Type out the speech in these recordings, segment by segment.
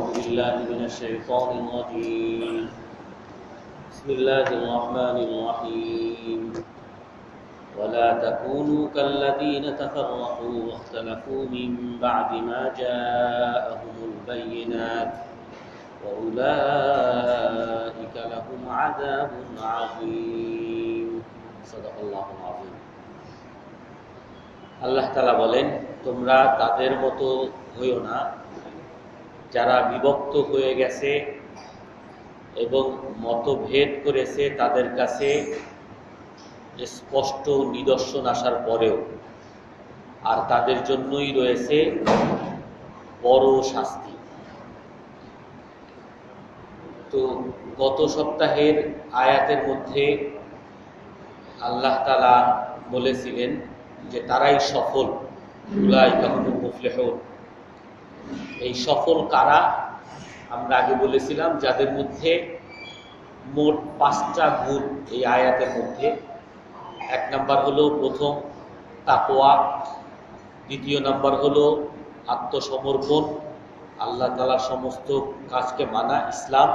بالله من الشيطان الرجيم بسم الله الرحمن الرحيم ولا تكونوا كالذين تفرقوا واختلفوا من بعد ما جاءهم البينات وأولئك لهم عذاب عظيم صدق الله العظيم আল্লাহ তাআলা বলেন, তোমরা তাদের মতো হইও না যারা বিভক্ত হয়ে গেছে এবং মতভেদ করেছে, তাদের কাছে স্পষ্ট নিদর্শন আসার পরেও, আর তাদের জন্যই রয়েছে বড় শাস্তি। তো গত সপ্তাহের আয়াতের মধ্যে আল্লাহ তাআলা বলেছিলেন যে তারাই সফল, উলাইকা হুমুল মুফলিহুন। এই সফল কারা? আমরা আগে বলেছিলাম যাদের মধ্যে মোট 5টা গুণ এই আয়াতের মধ্যে। এক নাম্বার হলো প্রথম তাকওয়া, দ্বিতীয় নাম্বার হলো আত্মসমর্পণ, আল্লাহ তাআলার সমস্ত কাজকে মানা, ইসলাম,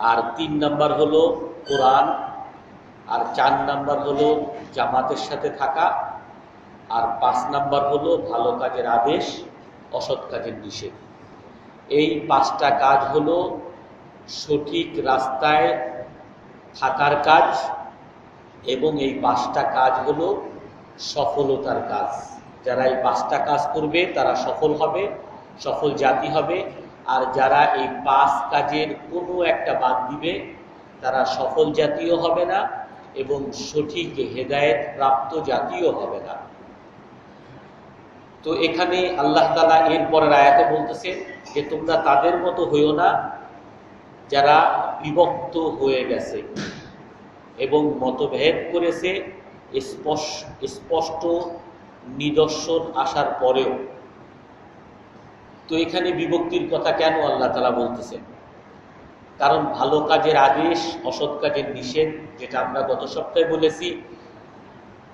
আর 3 নাম্বার হলো কোরআন, আর 4 নাম্বার হলো জামাতের সাথে থাকা, আর 5 নাম্বার হলো ভালো কাজের আদেশ, অসৎ কাজের নিষেধ। এই 5টা কাজ হলো সঠিক রাস্তায় থাকার কাজ, এবং এই 5টা কাজ হলো সফলতার কাজ। যারা এই 5টা কাজ করবে তারা সফল হবে, সফল জাতি হবে। আর যারা এই 5 কাজের কোনো একটা বাদ দিবে তারা সফল জাতীয় হবে না এবং সঠিক হেদায়েত প্রাপ্ত জাতীয় হবে না। তো এখানে আল্লাহ তাআলা এর পরের আয়াতে বলতেছে যে তোমরা তাদের মতো হইও না যারা বিভক্ত হয়ে গেছে এবং মতভেদ করেছে স্পষ্ট নিদর্শন আসার পরেও। তো এখানে বিভক্তির কথা কেন আল্লাহ তাআলা বলতেছেন? কারণ ভালো কাজের আদেশ, অসৎ কাজের নিষেধ, যেটা আমরা গত সপ্তাহে বলেছি,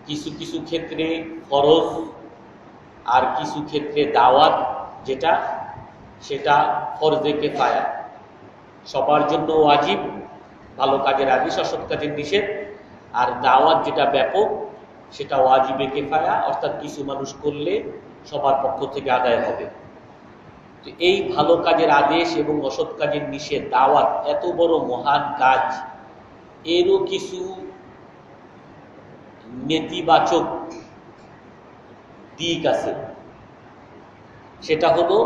কিছু কিছু ক্ষেত্রে ফরজ আর কিছু ক্ষেত্রে দাওয়াত, সেটা ফরজে কিফায়া, সবার জন্য ওয়াজিব ভালো কাজের আদেশ, অসৎ কাজের নিষেধ। আর দাওয়াত যেটা ব্যাপক, সেটা ওয়াজিবে কিফায়া, অর্থাৎ কিছু মানুষ করলে সবার পক্ষ থেকে আদায় হবে। তো এই ভালো কাজের আদেশ এবং অসৎ কাজের নিষেধ, দাওয়াত, এত বড় মহান কাজ, এরও কিছু নেতিবাচক দিক আছে। সেটা হলো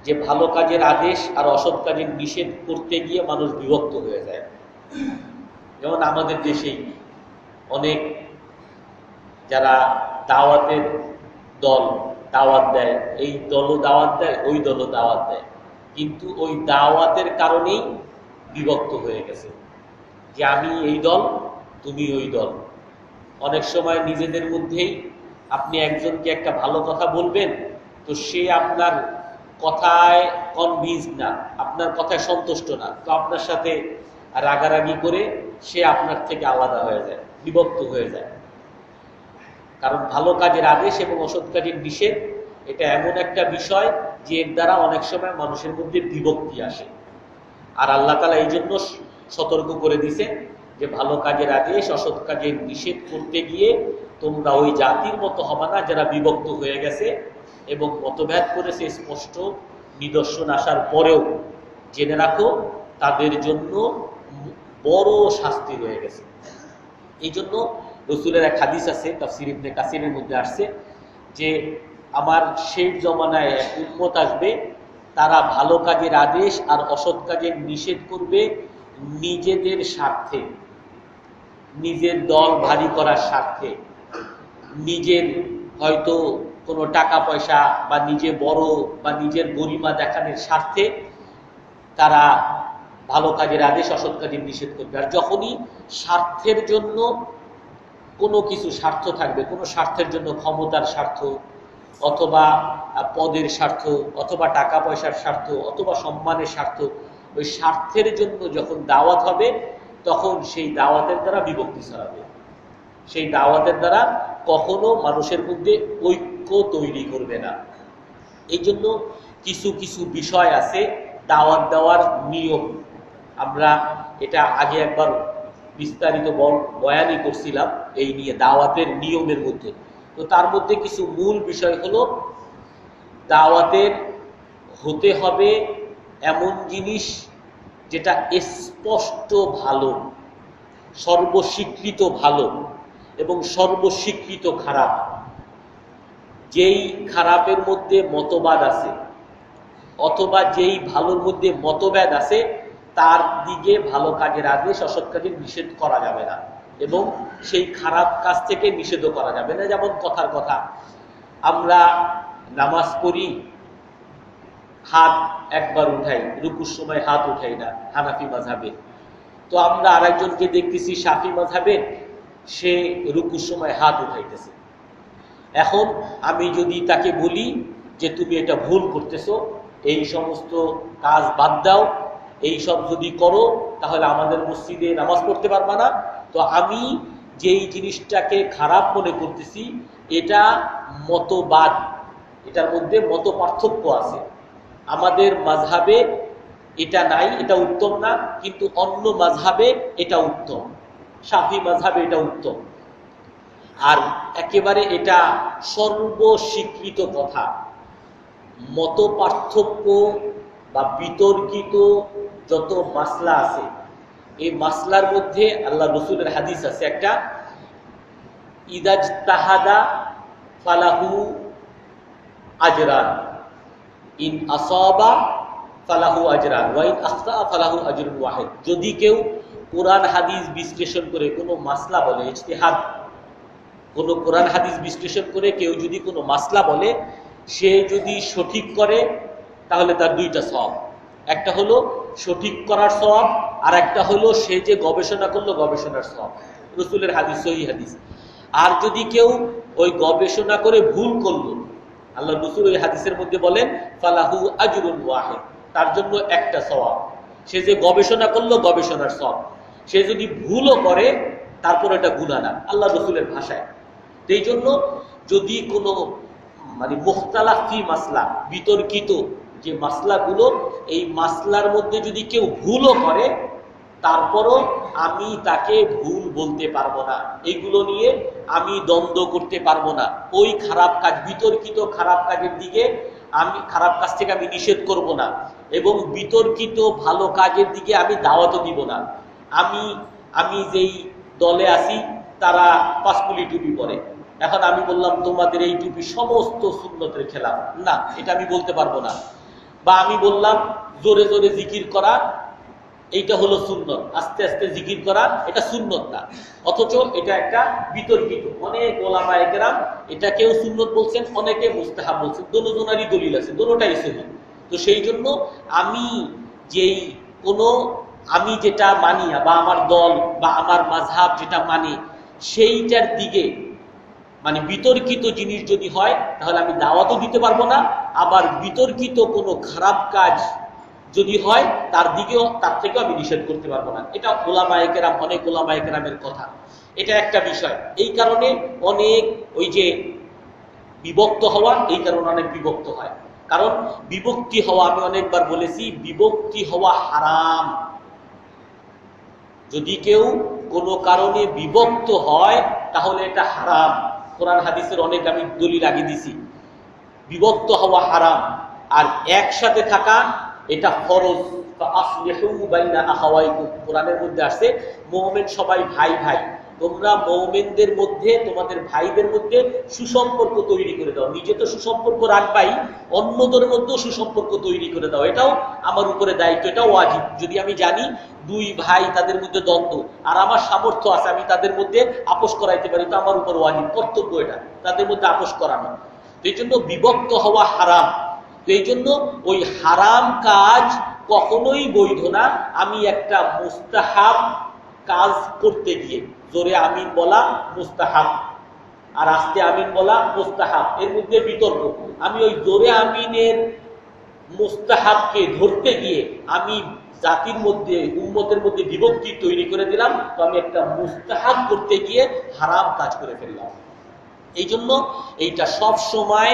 যে ভালো কাজের আদেশ আর অসৎ কাজের নিষেধ করতে গিয়ে মানুষ বিভক্ত হয়ে যায়। যেমন আমাদের দেশেই অনেক যারা দাওয়াতের দল দাওয়াত দেয়, এই দলও দাওয়াত দেয়, ওই দলও দাওয়াত দেয়, কিন্তু ওই দাওয়াতের কারণেই বিভক্ত হয়ে গেছে যে আমি এই দল, তুমি ওই দল। অনেক সময় নিজেদের মধ্যেই আপনি একজনকে একটা ভালো কথা বলবেন, তো সে আপনার কথায় কনভিন্স না, আপনার কথায় সন্তুষ্ট না, তো আপনার সাথে রাগারাগি করে সে আপনার থেকে আলাদা হয়ে যায়, বিভক্ত হয়ে যায়। কারণ ভালো কাজের আদেশ এবং অসৎ কাজের নিষেধ এটা এমন একটা বিষয় যে এর দ্বারা অনেক সময় মানুষের মধ্যে বিভক্তি আসে। আর আল্লাহ তাআলা এই জন্য সতর্ক করে দিয়েছেন যে ভালো কাজের আদেশ, অসৎ কাজের নিষেধ করতে গিয়ে তোমরা ওই জাতির মতো হবে না যারা বিভক্ত হয়ে গেছে এবং মতভেদ করেছে স্পষ্ট নিদর্শন আসার পরেও। জেনে রাখো তাদের জন্য বড় শাস্তি রয়ে গেছে। এই জন্য রাসূলের এক হাদিস আছে, তাফসীর ইবনে কাসিরের মধ্যে আসছে যে আমার শেষ জমানায় এক উম্মত আসবে, তারা ভালো কাজের আদেশ আর অসৎ কাজের নিষেধ করবে নিজেদের স্বার্থে, নিজের দল ভারী করার স্বার্থে, নিজের হয়তো কোনো টাকা পয়সা বা নিজে বড় বা নিজের গরিমা দেখানোর স্বার্থে তারা ভালো কাজের আদেশ, অসৎ কাজের নিষেধ করবে। আর যখনই স্বার্থের জন্য কোনো কিছু স্বার্থ থাকবে, কোনো স্বার্থের জন্য, ক্ষমতার স্বার্থ অথবা পদের স্বার্থ অথবা টাকা পয়সার স্বার্থ অথবা সম্মানের স্বার্থ, ওই স্বার্থের জন্য যখন দাওয়াত হবে তখন সেই দাওয়াতের দ্বারা বিভক্তি ছড়াবে, সেই দাওয়াতের দ্বারা কখনো মানুষের মধ্যে ঐক্য তৈরি করবে না। এই জন্য কিছু কিছু বিষয় আছে দাওয়াত দেওয়ার নিয়ম, আমরা এটা আগে একবার বিস্তারিত বয়ানই করছিলাম এই নিয়ে দাওয়াতের নিয়মের মধ্যে। তো তার মধ্যে কিছু মূল বিষয় হলো, দাওয়াতের হতে হবে এমন জিনিস যেটা স্পষ্ট ভালো, সর্বস্বীকৃত ভালো এবং সর্বস্বীকৃত খারাপ। যেই খারাপের মধ্যে মতবাদ আছে অথবা যেই ভালোর মধ্যে মতভেদ আছে তার দিকে ভালো কাজের আদেশ, অসৎ কাজের নিষেধ করা যাবে না এবং সেই খারাপ কাজ থেকে নিষেধও করা যাবে না। যেমন কথার কথা, আমরা নামাজ পড়ি, হাত একবার উঠাই, রুকুর সময় হাত উঠাই না হানাফি মাযহাবে। তো আমরা আরেকজনকে দেখতেছি শাফি মাযহাবে, সে রুকুর সময় হাত উঠাইতেছে। এখন আমি যদি তাকে বলি যে তুমি এটা ভুল করতেছো, এই সমস্ত কাজ বাদ দাও, এই সব যদি করো তাহলে আমাদের মসজিদে নামাজ পড়তে পারবা না। তো আমি যেই জিনিসটাকে খারাপ মনে করতেছি এটা মতবাদ, এটার মধ্যে মত পার্থক্য আছে। আমাদের মাযহাবে এটা নাই, এটা উত্তম না, কিন্তু অন্য মাযহাবে এটা উত্তম, শাফি মাযহাবে এটা উত্তম। আর একেবারে এটা সর্বস্বীকৃত কথা। মত পার্থক্য বা বিতর্কিত যত মাসলা আছে, এই মাসলার মধ্যে আল্লাহ রসুলের হাদিস আছে একটা, ইদাজতাহাদা ফালাহু আজরান, ইন আসাবা ফালাহু আজরান ওয়া ইন আখতা ফালাহু আজরুন ওয়াহিদ। যদি কেউ কোরআন হাদিস বিশ্লেষণ করে কোনো মাসলা বলে, ইজতিহাদ, কোনো কোরআন হাদিস বিশ্লেষণ করে কেউ যদি কোনো মাসলা বলে, সে যদি সঠিক করে তাহলে তার দুইটা সওয়াব, একটা হলো সঠিক করার সওয়াব, আর একটা হলো সে যে গবেষণা করলো গবেষণার সওয়াব, রাসূলের হাদিস, সহিহ হাদিস। আর যদি কেউ ওই গবেষণা করে ভুল করলো, আল্লাহ রাসূল ওই হাদিসের মধ্যে বলেন ফালাহু আজরুন ওয়াহিদ, তার জন্য একটা সওয়াব, সে যে গবেষণা করলো গবেষণার সওয়াব। সে যদি ভুলও করে তারপর এটা গুনাহ না, আল্লাহ রাসূলের ভাষায়। এই জন্য যদি কোনো মুখতালাফ ফি মাসলা, বিতর্কিত যে মাসলাগুলো, এই মাসলার মধ্যে যদি কেউ ভুলও করে তারপরও আমি তাকে ভুল বলতে পারবো না, এগুলো নিয়ে আমি দ্বন্দ্ব করতে পারবো না। ওই খারাপ কাজ, বিতর্কিত খারাপ কাজের দিকে আমি, খারাপ কাজ থেকে আমি নিষেধ করব না, এবং বিতর্কিত ভালো কাজের দিকে আমি দাওয়াতও দিব না। আমি যেই দলে আছি তারা পাঁচকুলি টুপি পরে, এখন আমি বললাম তোমাদের এই টুপি সমস্ত সুন্নতের খেলাফ, না, এটা আমি বলতে পারবো না। বা আমি বললাম জোরে জোরে জিকির করা এইটা হলো সুন্নত, আস্তে আস্তে জিকির করা এটা সুন্নত না, অথচ এটা একটা বিতর্কিত। অনেক ওলামায়ে কেরাম এটা কেউ সুন্নত বলছেন, অনেকে মুস্তাহাব বলছেন, দোনোজনারই দলিল আছে, দোনোটাই সহিহ। তো সেই জন্য আমি আমি যেটা মানি বা আমার দল বা আমার মাযহাব যেটা মানি সেইটার দিকে বিতর্কিত জিনিস যদি হয় তাহলে আমি দাওয়াতও দিতে পারবো না, আবার বিতর্কিত কোনো খারাপ কাজ যদি হয় তার থেকেও আমি নিষেধ করতে পারবো না। এটা ওলামায়ে কেরাম, অনেক ওলামায়ে কেরামের কথা। এটা একটা বিষয়। এই কারণে অনেক ওই যে বিভক্ত হওয়া, এই কারণে অনেক বিভক্ত হয়। কারণ বিভক্তি হওয়া, আমি অনেকবার বলেছি, বিভক্তি হওয়া হারাম। যদি কেউ কোনো কারণে বিভক্ত হয় তাহলে এটা হারাম। কোরআন হাদিসের অনেক আমি দলিল লাগিয়ে দিছি, বিভক্ত হওয়া হারাম। আর একসাথে থাকা এটা ফরজ। কোরআনের মধ্যে আসছে মুমিন সবাই ভাই ভাই, তোমরা মুমিনদের মধ্যে, তোমাদের ভাইদের মধ্যে সুসম্পর্ক তৈরি করে দাও। নিজে তো সুসম্পর্ক রাখবাই, অন্যদের মধ্যেও সুসম্পর্ক তৈরি করে দাও। এটাও আমার উপরে দায়িত্ব, এটাও ওয়াজিব। যদি আমি জানি দুই ভাই তাদের মধ্যে দ্বন্দ্ব আর আমার সামর্থ্য আছে, আমি তাদের মধ্যে আপোষ করাইতে পারি, তো আমার উপর ওয়াজিব, কর্তব্য এটা তাদের মধ্যে আপোষ করানো। এই জন্য বিভক্ত হওয়া হারাম। তো এই জন্য ওই হারাম কাজ কখনোই বৈধ না। আমি একটা মুস্তাহাব কাজ করতে গিয়ে জোরে আমিন বলা মুস্তাহাব আর আস্তে আমিন বলা মুস্তাহাব, এর মধ্যে বিতর্ক। আমি ওই জোরে আমিনের মুস্তাহাবকে ধরতে গিয়ে আমি জাতির মধ্যে, উম্মতের মধ্যে বিভক্তি তৈরি করে দিলাম। তো আমি একটা মুস্তাহাব করতে গিয়ে হারাম কাজ করে ফেললাম। এই জন্য এইটা সব সময়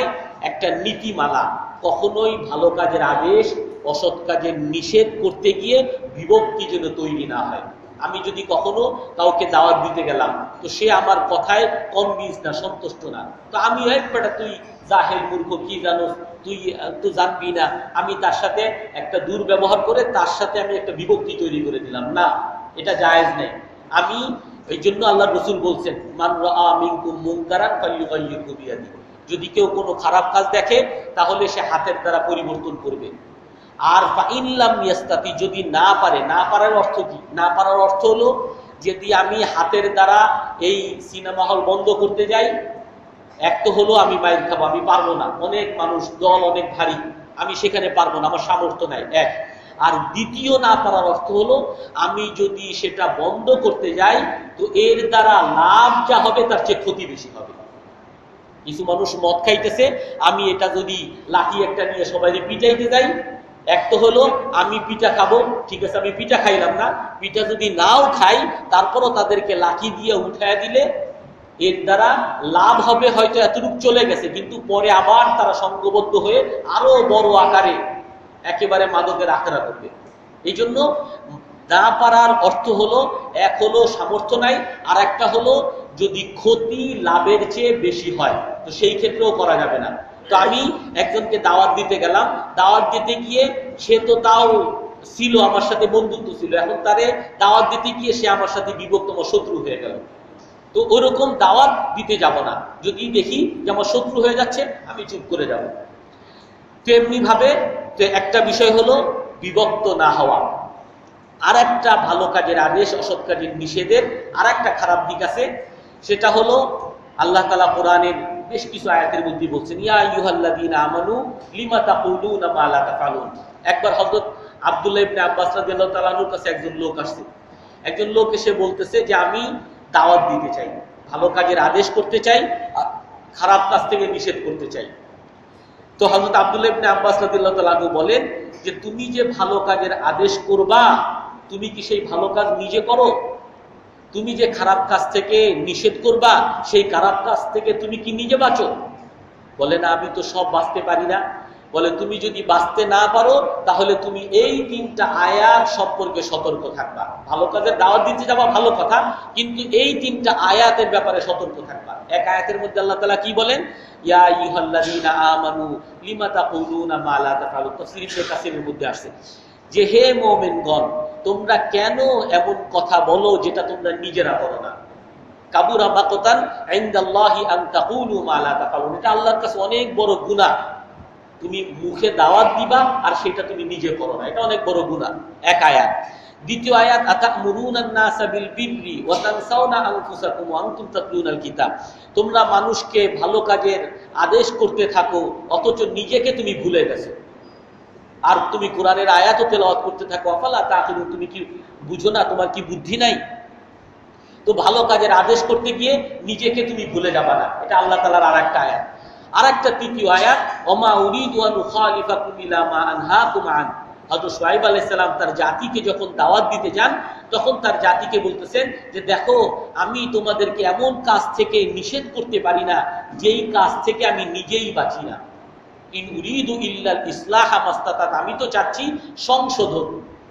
একটা নীতিমালা, কখনোই ভালো কাজের আদেশ অসৎ কাজের নিষেধ করতে গিয়ে বিভক্তি যেন তৈরি না হয়। আমি যদি কখনো কাউকে দাওয়াত দিতে গেলাম, তো সে আমার কথায় কনভিন্স না, সন্তুষ্ট না, তো আমি বেটা তুই জাহেল মূর্খ, কি জানোস, তুই তো জানবি না, আমি তার সাথে একটা দুর্ব্যবহার করে তার সাথে আমি একটা বিভক্তি তৈরি করে দিলাম, না, এটা জায়েজ নেই। আমি এই জন্য আল্লাহ রসুল বলছেন, মান রাআ মিনকুম মুনকারান ফালিয়ুগাইয়িরহু বিয়াদিহি, যদি কেউ কোনো খারাপ কাজ দেখে তাহলে সে হাতের দ্বারা পরিবর্তন করবে। আর ফাইন লাম ইয়াস্তাতি, যদি না পারে, না পারার অর্থ কি? না পারার অর্থ হলো যদি আমি হাতের দ্বারা এই সিনেমা হল বন্ধ করতে যাই, এক তো হলো আমি মাইর খাবো, আমি পারবো না, অনেক মানুষ, দল অনেক ভারী, আমি সেখানে পারবো না, আমার সামর্থ্য নাই, এক। আর দ্বিতীয় না পারার অর্থ হলো আমি যদি সেটা বন্ধ করতে যাই তো এর দ্বারা লাভ যা হবে তার চেয়ে ক্ষতি বেশি হবে। কিছু মানুষ মদ খাইতেছে, আমি এটা যদি লাঠি একটা নিয়ে সবাই পিটাইতে যাই, এক তো হলো আমি পিঠা খাবো, ঠিক আছে আমি পিঠা খাইলাম না, পিঠা যদি নাও খাই তারপরও তাদেরকে লাঠি দিয়ে উঠায় দিলে এর দ্বারা লাভ হবে হয়তো এতটুকু চলে গেছে, কিন্তু পরে আবার তারা সংঘবদ্ধ হয়ে আরো বড় আকারে একেবারে মাদকের আখড়া করবে। এই জন্য না পারার অর্থ হলো, এক হলো সামর্থ্য নাই, আর একটা হলো যদি ক্ষতি লাভের চেয়ে বেশি হয় তো সেই ক্ষেত্রেও করা যাবে না। তো আমি একজনকে দাওয়াত দিতে গেলাম, দাওয়াত দিতে গিয়ে সে তো তাও ছিল আমার সাথে, বন্ধুত্ব ছিল, এখন তারে দাওয়াত দিতে গিয়ে সে আমার সাথে বিভক্তম শত্রু হয়ে গেল। তো ওরকম দাওয়াত দিতে যাব না, যদি দেখি যে আমার শত্রু হয়ে যাচ্ছে আমি চুপ করে যাব। তো এমনি ভাবে তো একটা বিষয় হলো বিভক্ত না হওয়া। আর একটা ভালো কাজের আদেশ, অসৎ কাজের নিষেধের আর একটা খারাপ দিক আছে, সেটা হলো আল্লাহ তাআলা কোরআনের বেশ কিছু আয়াতের মধ্যে বলছেন, ইয়া আইয়ুহাল্লাযীনা আমানু লিমা তাকুলুনা মা লা তাফআলুন। একবার হযরত আব্দুল্লাহ ইবনে আব্বাস রাদিয়াল্লাহু তাআলা আনহুর কাছে একজন লোক আসছে, একজন লোক এসে বলতেছে যে আমি দাওয়াত দিতে চাই, ভালো কাজের আদেশ করতে চাই, খারাপ কাজ থেকে নিষেধ করতে চাই। তো হযরত আব্দুল্লাহ ইবনে আব্বাস রাদিয়াল্লাহু তাআলা আনহু বলেন যে তুমি যে ভালো কাজের আদেশ করবা, তুমি কি সেই ভালো কাজ নিজে করো? তুমি যে খারাপ কাজ থেকে নিষেধ করবা, সেই খারাপ কাজ থেকে তুমি কি নিজে বাঁচো? বলে না, আমি তো সব বাঁচতে পারি না। বলে তুমি যদি বাঁচতে না পারো তাহলে তুমি এই তিনটা আয়াত সম্পর্কে সতর্ক থাকবা। ভালো কাজের দাওয়াত দিতে যাবা ভালো কথা, কিন্তু এই তিনটা আয়াতের ব্যাপারে সতর্ক থাকবা। এক আয়াতের মধ্যে আল্লাহ তাআলা কি বলেন, ইয়া আইয়ুহাল্লাযীনা আমানু লিমা তাকুলুনা মা লা তাফআলুন। তাফসীর ইবনে কাসিরের মধ্যে আসছে যে হে মুমিনগণ, তোমরা কেন এমন কথা বলো যেটা তোমরা নিজেরা করো না। কাবুরা মাকতান ইনদাল্লাহি আন তাকুলু মা লা তাফআলুন। এটা আল্লাহর কাছে অনেক বড় গুনাহ, তুমি মুখে দাওয়াত দিবা আর সেটা তুমি নিজে করো না, এটা অনেক বড় গুনাহ। এক আয়াত। দ্বিতীয় আয়াত, আতা'মুরুনান নাসা বিল বিররি ওয়া তানসাউনা আনফুসাকুম ওয়া আনতুম তাতলুনাল কিতাব। তোমরা মানুষকে ভালো কাজের আদেশ করতে থাকো অথচ নিজেকে তুমি ভুলে গেছো, আর তুমি কোরআনের আয়াতও তেলাওয়াত করতে থাকো, আফালা তাকিলুন, তুমি কি বুঝো না, তোমার কি বুদ্ধি নাই? তো ভালো কাজের আদেশ করতে গিয়ে নিজেকে তুমি ভুলে যাবা না, এটা আল্লাহ তাআলার আরেকটা আয়াত। আরেকটা তৃতীয় আয়াত, ওমা উরিদু আন উখালিফাকুম ইলা মা আনহাকুম আন। হযরত শুআয়ব আলাইহিস সালাম তার জাতিকে যখন দাওয়াত দিতে যান তখন তার জাতিকে বলতেছেন যে দেখো, আমি তোমাদেরকে এমন কাজ থেকে নিষেধ করতে পারি না যেই কাজ থেকে আমি নিজেই বাঁচি না। ইন উরিদু ইল্লাল ইসলাহা মাস্তাতাত, আমি তো চাচ্ছি সংশোধন,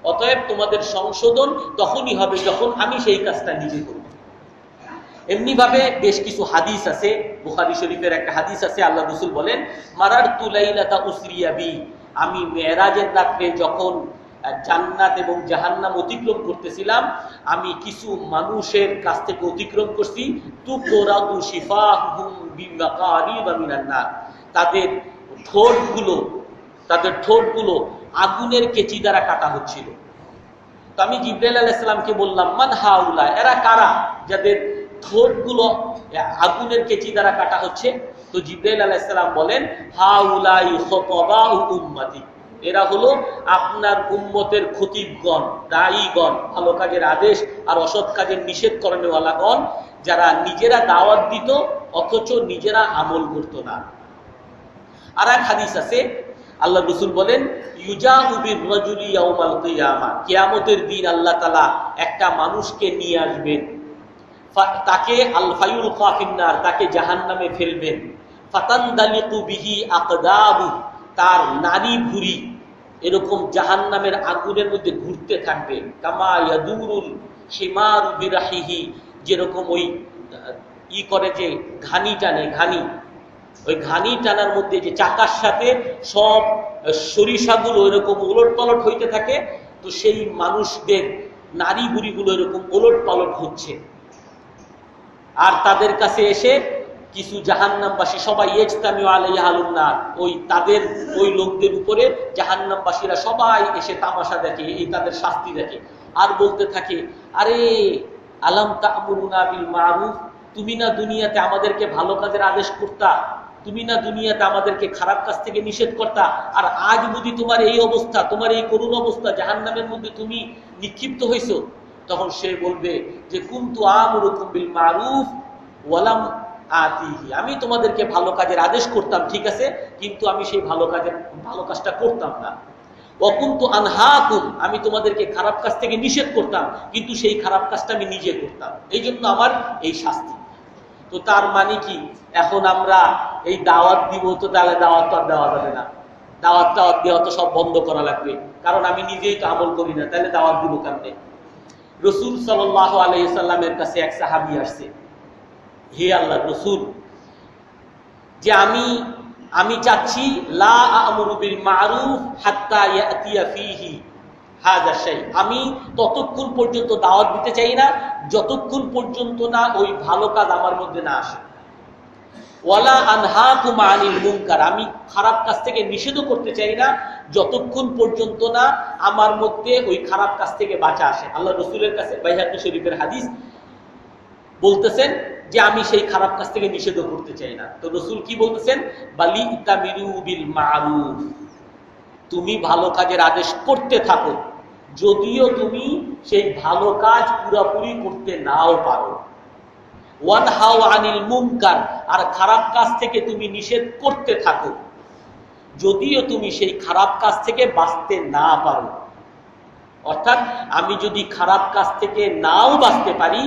অতএব তোমাদের সংশোধন তখনই হবে যখন আমি সেই কাজটা নিজে করব। এমনি ভাবে বেশ কিছু হাদিস আছে, বুখারী শরীফের একটা হাদিস আছে, আল্লাহ রাসূল বলেন, মারারতু লাইলাতা উসরিয়া বি, আমি মেরাজের রাতে যখন জান্নাত এবং জাহান্নাম অতিক্রম করতেছিলাম, আমি কিছু মানুষের কাছ থেকে অতিক্রম করছি, তুকরাদু শিফাহুম বিমাকারিবা মিনান নার, তাদের ঠোঁটগুলো আগুনের কেচি দ্বারা কাটা হচ্ছিল। তো আমি জিবরাইল আলাইহিস সালামকে বললাম, মান হাউলা, এরা কারা যাদের ঠোঁটগুলো আগুনের কেচি দ্বারা কাটা হচ্ছে? তো জিবরাইল আলাইহিস সালাম বলেন, হাউলাই খুতাবাউ উম্মতি, এরা হলো আপনার উম্মতের খতিবগণ, দায়ীগণ, ভালো কাজের আদেশ আর অসৎ কাজের নিষেধ করেনওয়ালাগণ, যারা নিজেরা দাওয়াত দিত অথচ নিজেরা আমল করত না। আর এক হাদিস আছে, আল্লাহ রাসূল বলেন, ইউজাউ বির-রাজুলি ইয়াউমাল কিয়ামা, কিয়ামতের দিন আল্লাহ তাআলা একটা মানুষকে নিয়ে আসবেন, তাকে আল-ফায়ুলকা ফিন-নার, তাকে জাহান্নামে ফেলবেন, ফাতানদালিকু বিহি আকদাবু, তার নারী ভুঁড়ি এরকম জাহান্নামের আগুনের মধ্যে ঘুরতে থাকবে। কামা ইয়াদুরুল হিমারু বিরাহিহি, যেরকম ওই করে যে ঘানি টানে, ঘানি, ওই ঘানি টানার মধ্যে যে চাকার সাথে সব সরিষাগুলো এরকম ওলট পালট হইতে থাকে, তো সেই মানুষদের নারী বুড়িগুলো এরকম ওলট পালট হচ্ছে। আর তাদের কাছে এসে কিছু জাহান্নামবাসী সবাই ইজতামিউ আলাইহা আহলুন নার, ওই তাদের ওই লোকদের উপরে জাহান্নামবাসীরা সবাই এসে তামাশা দেখে, এই তাদের শাস্তি দেখে, আর বলতে থাকে, আরে আলাম তা'মুরুনা বিল মারুফ, তুমি না দুনিয়াতে আমাদেরকে ভালো কাজের আদেশ করতা, তুমি না দুনিয়াতে আমাদেরকে খারাপ কাজ থেকে নিষেধ করতা, আর আজ বুঝি তোমার এই অবস্থা, তোমার এই করুণ অবস্থা, জাহান্নামের মধ্যে তুমি নিক্ষিপ্ত হইছো। তখন সে বলবে যে কুনতু আমুরুকুম বিল মারুফ ওয়ালাম আতিহি, আমি তোমাদেরকে ভালো কাজের আদেশ করতাম, ঠিক আছে, কিন্তু আমি সেই ভালো কাজটা করতাম না। ওয়াকুনতু আনহাকুম, আমি তোমাদেরকে খারাপ কাজ থেকে নিষেধ করতাম, কিন্তু সেই খারাপ কাজটা আমি নিজে করতাম, এই জন্য আমার এই শাস্তি। তো তার মানে কি, এখন আমরা এই দাওয়াত দিব, তো তাহলে দাওয়াত তো আর দেওয়া যাবে না, দাওয়াত দেওয়া তো সব বন্ধ করা লাগবে, কারণ আমি নিজেই তো আমল করি না, তাহলে দাওয়াত দিব কেমনে? রাসূল সাল্লাল্লাহু আলাইহি সাল্লামের কাছে এক সাহাবী আসছে, হে আল্লাহর রাসূল, যে আমি চাচ্ছি লা আ'মুরু বিল মারুফ হাত্তা ইয়াতিয়া ফীহি হাযা শাই, আমি ততক্ষণ পর্যন্ত দাওয়াত দিতে চাই না যতক্ষণ পর্যন্ত না ওই ভালো কাজ আমার মধ্যে না আসে। ওয়ালা আনহাকুম আনিল মুনকার, আমি খারাপ কাজ থেকে নিষেধ করতে চাই না যতক্ষণ পর্যন্ত না আমার মধ্যে ওই খারাপ কাজ থেকে বাঁচা আসে। আল্লাহ রাসূলের কাছে বাইহাকী শরীফের হাদিস বলতেছেন যে আমি সেই খারাপ কাজ থেকে নিষেধ করতে চাই না। তো রাসূল কি বলতেছেন, বালি তামিরু বিল মারুফ, তুমি ভালো কাজের আদেশ করতে থাকো, যদিও তুমি সেই ভালো কাজ পুরোপুরি করতে নাও পারো। ওয়ানহাউ আনিল মুনকার, আর খারাপ কাজ থেকে তুমি নিষেধ করতে থাকো, যদিও তুমি সেই খারাপ কাজ থেকে বাঁচতে না পারো। অর্থাৎ আমি যদি খারাপ কাজ থেকে নাও বাঁচতে পারি,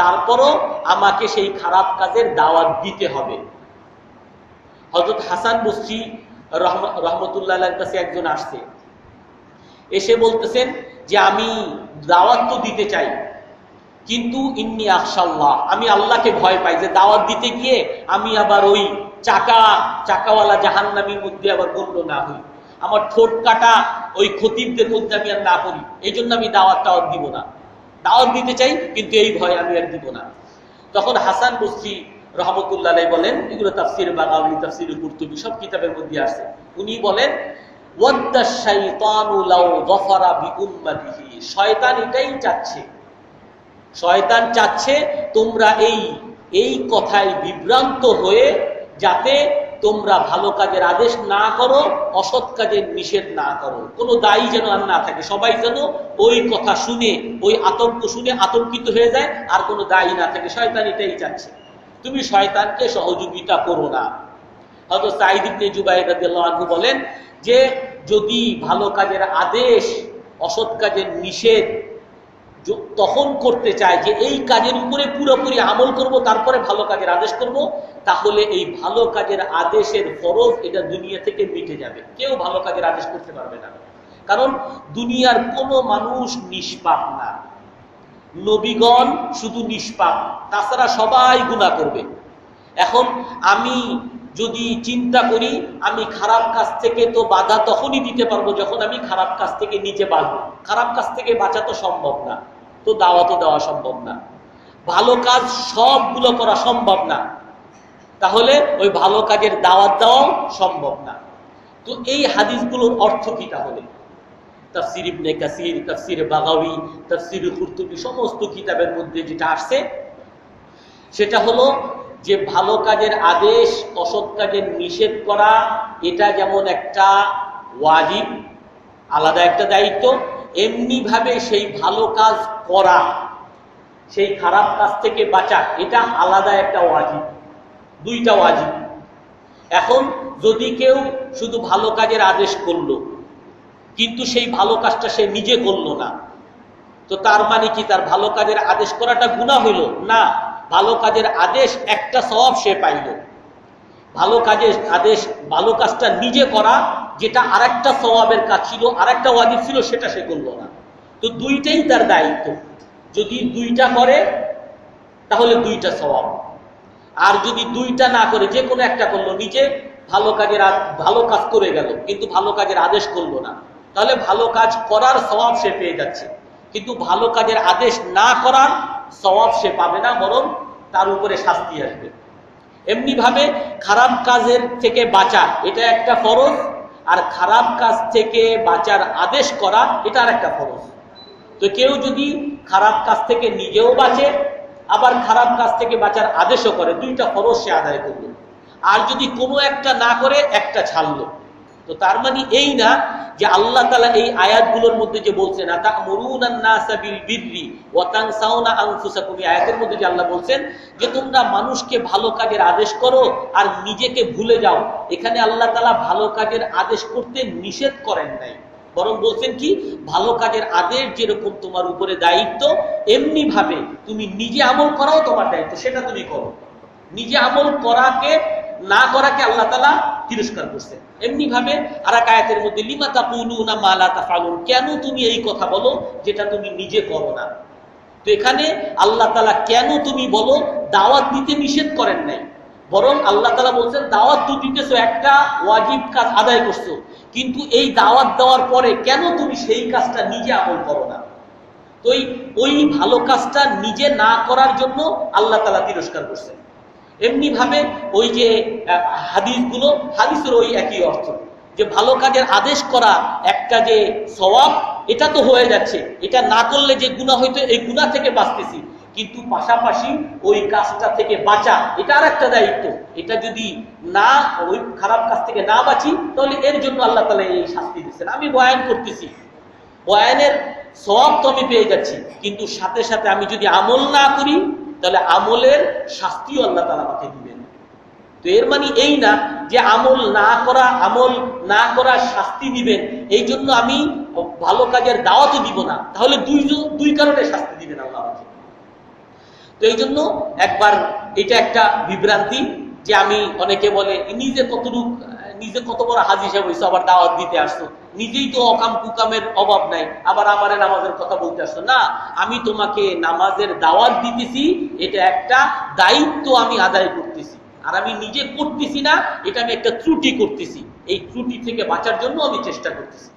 তারপরও আমাকে সেই খারাপ কাজের দাওয়াত দিতে হবে। হযরত হাসান বসরি রহমতুল্লাহর কাছে একজন আসছে, এসে বলতেছেন যে আমি দাওয়াত তো দিতে চাই, কিন্তু ইন্নী আখশাল্লাহ, আমি আল্লাহকে ভয় পাই যে দাওয়াত দিতে গিয়ে আমি আবার ওই চাকাওয়ালা জাহান্নামীর মধ্যে আবার গণ্য না হই, আমার ঠোঁট কাটা ওই খতিবদের মধ্যে আমি আর না পড়ি, এই জন্য আমি দাওয়াত দিব না। দাওয়াত দিতে চাই, কিন্তু এই ভয় আমি আর দিব না। তখন হাসান বসরি রহমতুল্লাহ আলাইহি বলেন, এগুলো তাফসীর বাগাউই, তাফসীর কুরতুবী সব কিতাবের মধ্যে আছে, উনি বলেন ওয়াদ্দা শাইতানু লাউ গফারা বিউম্মাতিহি, শয়তান এটাই চাচ্ছে, শয়তান চাচ্ছে তোমরা এই কথায় বিভ্রান্ত হয়ে যাতে তোমরা ভালো কাজের আদেশ না করো, অসৎ কাজের নিষেধ না করো, কোনো দায়ী যেন আর না থাকে, সবাই যেন ওই কথা শুনে, ওই আতঙ্ক শুনে আতঙ্কিত হয়ে যায়, আর কোনো দায়ী না থাকে। শয়তান এটাই চাচ্ছে, তুমি শয়তানকে সহযোগিতা করো না। হযরত সাঈদ ইবনে জুবাইর রাদিয়াল্লাহু আনহু বলেন যে যদি ভালো কাজের আদেশ অসৎ কাজের নিষেধ তখন করতে চায় যে এই কাজের উপরে পুরোপুরি আমল করব, তারপরে ভালো কাজের আদেশ করব, তাহলে এই ভালো কাজের আদেশের ফরজ এটা দুনিয়া থেকে মিটে যাবে, কেউ ভালো কাজের আদেশ করতে পারবে না। কারণ দুনিয়ার কোনো মানুষ নিষ্পাপ না, নবীগণ শুধু নিষ্পাপ, তাছাড়া সবাই গুনাহ করবে। এখন আমি যদি চিন্তা করি আমি খারাপ কাজ থেকে তো বাধা তখনই দিতে পারবো যখন আমি খারাপ কাজ থেকে নিচে বাঁচবো, খারাপ কাজ থেকে বাঁচা তো সম্ভব না, তো দাওয়াতও দেওয়া সম্ভব না, ভালো কাজ সবগুলো করা সম্ভব না, তাহলে ওই ভালো কাজের দাওয়াত দেওয়াও সম্ভব না। তো এই হাদিসগুলোর অর্থ কি? তাহলে তাফসীর ইবনে কাসির, তাফসীর বাগাউই, তাফসীর কুরতুবী সমস্ত কিতাবের মধ্যে যেটা আসছে সেটা হলো যে ভালো কাজের আদেশ অসৎ কাজের নিষেধ করা এটা যেমন একটা ওয়াজিব, আলাদা একটা দায়িত্ব, এমনি ভাবে সেই ভালো কাজ করা, সেই খারাপ কাজ থেকে বাঁচা, এটা আলাদা একটা ওয়াজিব, দুইটা ওয়াজিব। এখন যদি কেউ শুধু ভালো কাজের আদেশ করলো কিন্তু সেই ভালো কাজটা সে নিজে করলো না, তো তার মানে কি তার ভালো কাজের আদেশ করাটা গুনাহ হইল? না, ভালো কাজের আদেশ একটা সওয়াব সে পাইল। ভালো কাজের আদেশ, ভালো কাজটা নিজে করা যেটা আরেকটা সওয়াবের কাজ ছিল, আরেকটা ওয়াজিব ছিল, সেটা সে করলো না। তো দুইটাই তার দায়িত্ব। যদি দুইটা করে তাহলে দুইটা সওয়াব, আর যদি দুইটা না করে যে কোনো একটা করলো, নিজে ভালো কাজ করে গেল কিন্তু ভালো কাজের আদেশ করলো না, তাহলে ভালো কাজ করার সওয়াব সে পেয়ে যাচ্ছে, কিন্তু ভালো কাজের আদেশ না করার সওয়াব সে পাবে না, বরং তার উপরে শাস্তি আসবে। এমনি ভাবে খারাপ কাজের থেকে বাঁচা এটা একটা ফরজ, আর খারাপ কাজ থেকে বাঁচার আদেশ করা এটা আর একটা ফরজ। তো কেউ যদি খারাপ কাজ থেকে নিজেও বাঁচে, আবার খারাপ কাজ থেকে বাঁচার আদেশও করে, দুইটা ফরজ সে আদায় করলো। আর যদি কোনো একটা না করে একটা ছাড়লো, তো তার মানে এই না যে আল্লাহ তাআলা এই আয়াতগুলোর মধ্যে যে বলছেন আতা'মুরুনান নাসা বিল বিররি ওয়া তানসাউনা আনফুসাকুম, এই আয়াতের মধ্যে যে আল্লাহ বলছেন যে তোমরা মানুষকে ভালো কাজের আদেশ করো আর নিজেকে ভুলে যাও, এখানে আল্লাহ তাআলা ভালো কাজের আদেশ করতে নিষেধ করেন নাই, বরং বলছেন কি ভালো কাজের আদেশ যেরকম তোমার উপরে দায়িত্ব, এমনি ভাবে তুমি নিজে আমল করাও তোমার দায়িত্ব, সেটা তুমি করো। নিজে আমল করাকে না করাকে আল্লাহ তাআলা তিরস্কার করছেন। এমনি ভাবে আরেক আয়াতের মধ্যে লিমা তাকুলুনা মা লা তাফআলুন, কেন তুমি এই কথা বলো যেটা তুমি নিজে করো না। তো এখানে আল্লাহ তাআলা কেন তুমি বলো দাওয়াত দিতে নিষেধ করেন নাই, বরং আল্লাহ তাআলা বলছেন দাওয়াত তো দিতেছো, একটা ওয়াজিব কাজ আদায় করছো, কিন্তু এই দাওয়াত দেওয়ার পরে কেন তুমি সেই কাজটা নিজে আমল করো না। তো ওই ভালো কাজটা নিজে না করার জন্য আল্লাহ তাআলা তিরস্কার করছেন। এমনি ভাবে ওই যে হাদিসগুলো, হাদিসের ওই একই অর্থ, যে ভালো কাজের আদেশ করা একটা যে সওয়াব, এটা তো হয়ে যাচ্ছে, এটা না করলে যে গুনাহ হইতো এই গুনাহ থেকে বাঁচতেছি, কিন্তু পাশাপাশি ওই কাজটা থেকে বাঁচা এটা আর একটা দায়িত্ব। এটা যদি না ওই খারাপ কাজ থেকে না বাঁচি, তাহলে এর জন্য আল্লাহ তাআলা এই শাস্তি দিচ্ছেন। আমি বয়ান করতেছি, বয়ানের সওয়াব তো আমি পেয়ে যাচ্ছি, কিন্তু সাথে সাথে আমি যদি আমল না করি তাহলে আমলের শাস্তিও আল্লাহ তাআলা আমাকে দিবেন। তো এর মানে এই না যে আমল না করার শাস্তি দিবেন, এই জন্য আমি ভালো কাজের দাওয়াতও দিব না, তাহলে দুই কারণে শাস্তি দিবেন আল্লাহ আমাকে। তো এই জন্য একবার এটা একটা বিভ্রান্তি যে আমি, অনেকে বলে নিজে কত বড় হাজি সাহেব হইছো, আবার দাওয়াত দিতে আসছো, নিজেই তো অকাম কুকামের অভাব নাই, আবার আমারে নামাজের কথা বলতে আসছো। না, আমি তোমাকে নামাজের দাওয়াত দিতেছি, এটা একটা দায়িত্ব আমি আদায় করতেছি, আর আমি নিজে করতেছি না, এটা আমি একটা ত্রুটি করতেছি, এই ত্রুটি থেকে বাঁচার জন্য আমি চেষ্টা করতেছি।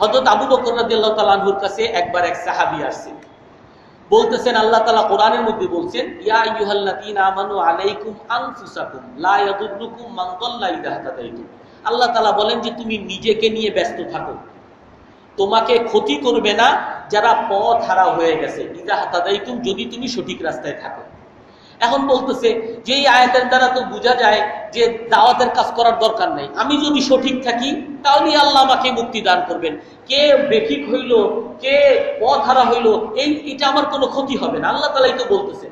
হযরত আবু বকর রাদিয়াল্লাহু তাআলা আনহুর কাছে একবার এক সাহাবী আসছে, বলতেছেন আল্লাহ তাআলা কোরআনের মধ্যে বলছেন ইয়া আইয়ুহাল্লাযীনা আমানু আলাইকুম আনফুসাকুম লা ইয়াদুররুকুম মান দাল্লা ইযা হাদাইতুম। আল্লাহ তাআলা বলেন যে তুমি নিজেকে নিয়ে ব্যস্ত থাকো, তোমাকে ক্ষতি করবে না যারা পথ হারা হয়ে গেছে, ইযা হাদাইতুম, যদি তুমি সঠিক রাস্তায় থাকো। এখন বলতেছে যে এই আয়াতের দ্বারা তো বোঝা যায় যে দাওয়াতের কাজ করার দরকার নেই, আমি যদি সঠিক থাকি তাহলে আল্লাহ আমাকে মুক্তি দান করবেন, কে বেঠিক হইল কে পথ হারা হইল এটা আমার কোনো ক্ষতি হবে না, আল্লাহ তাআলাই তো বলতেছেন।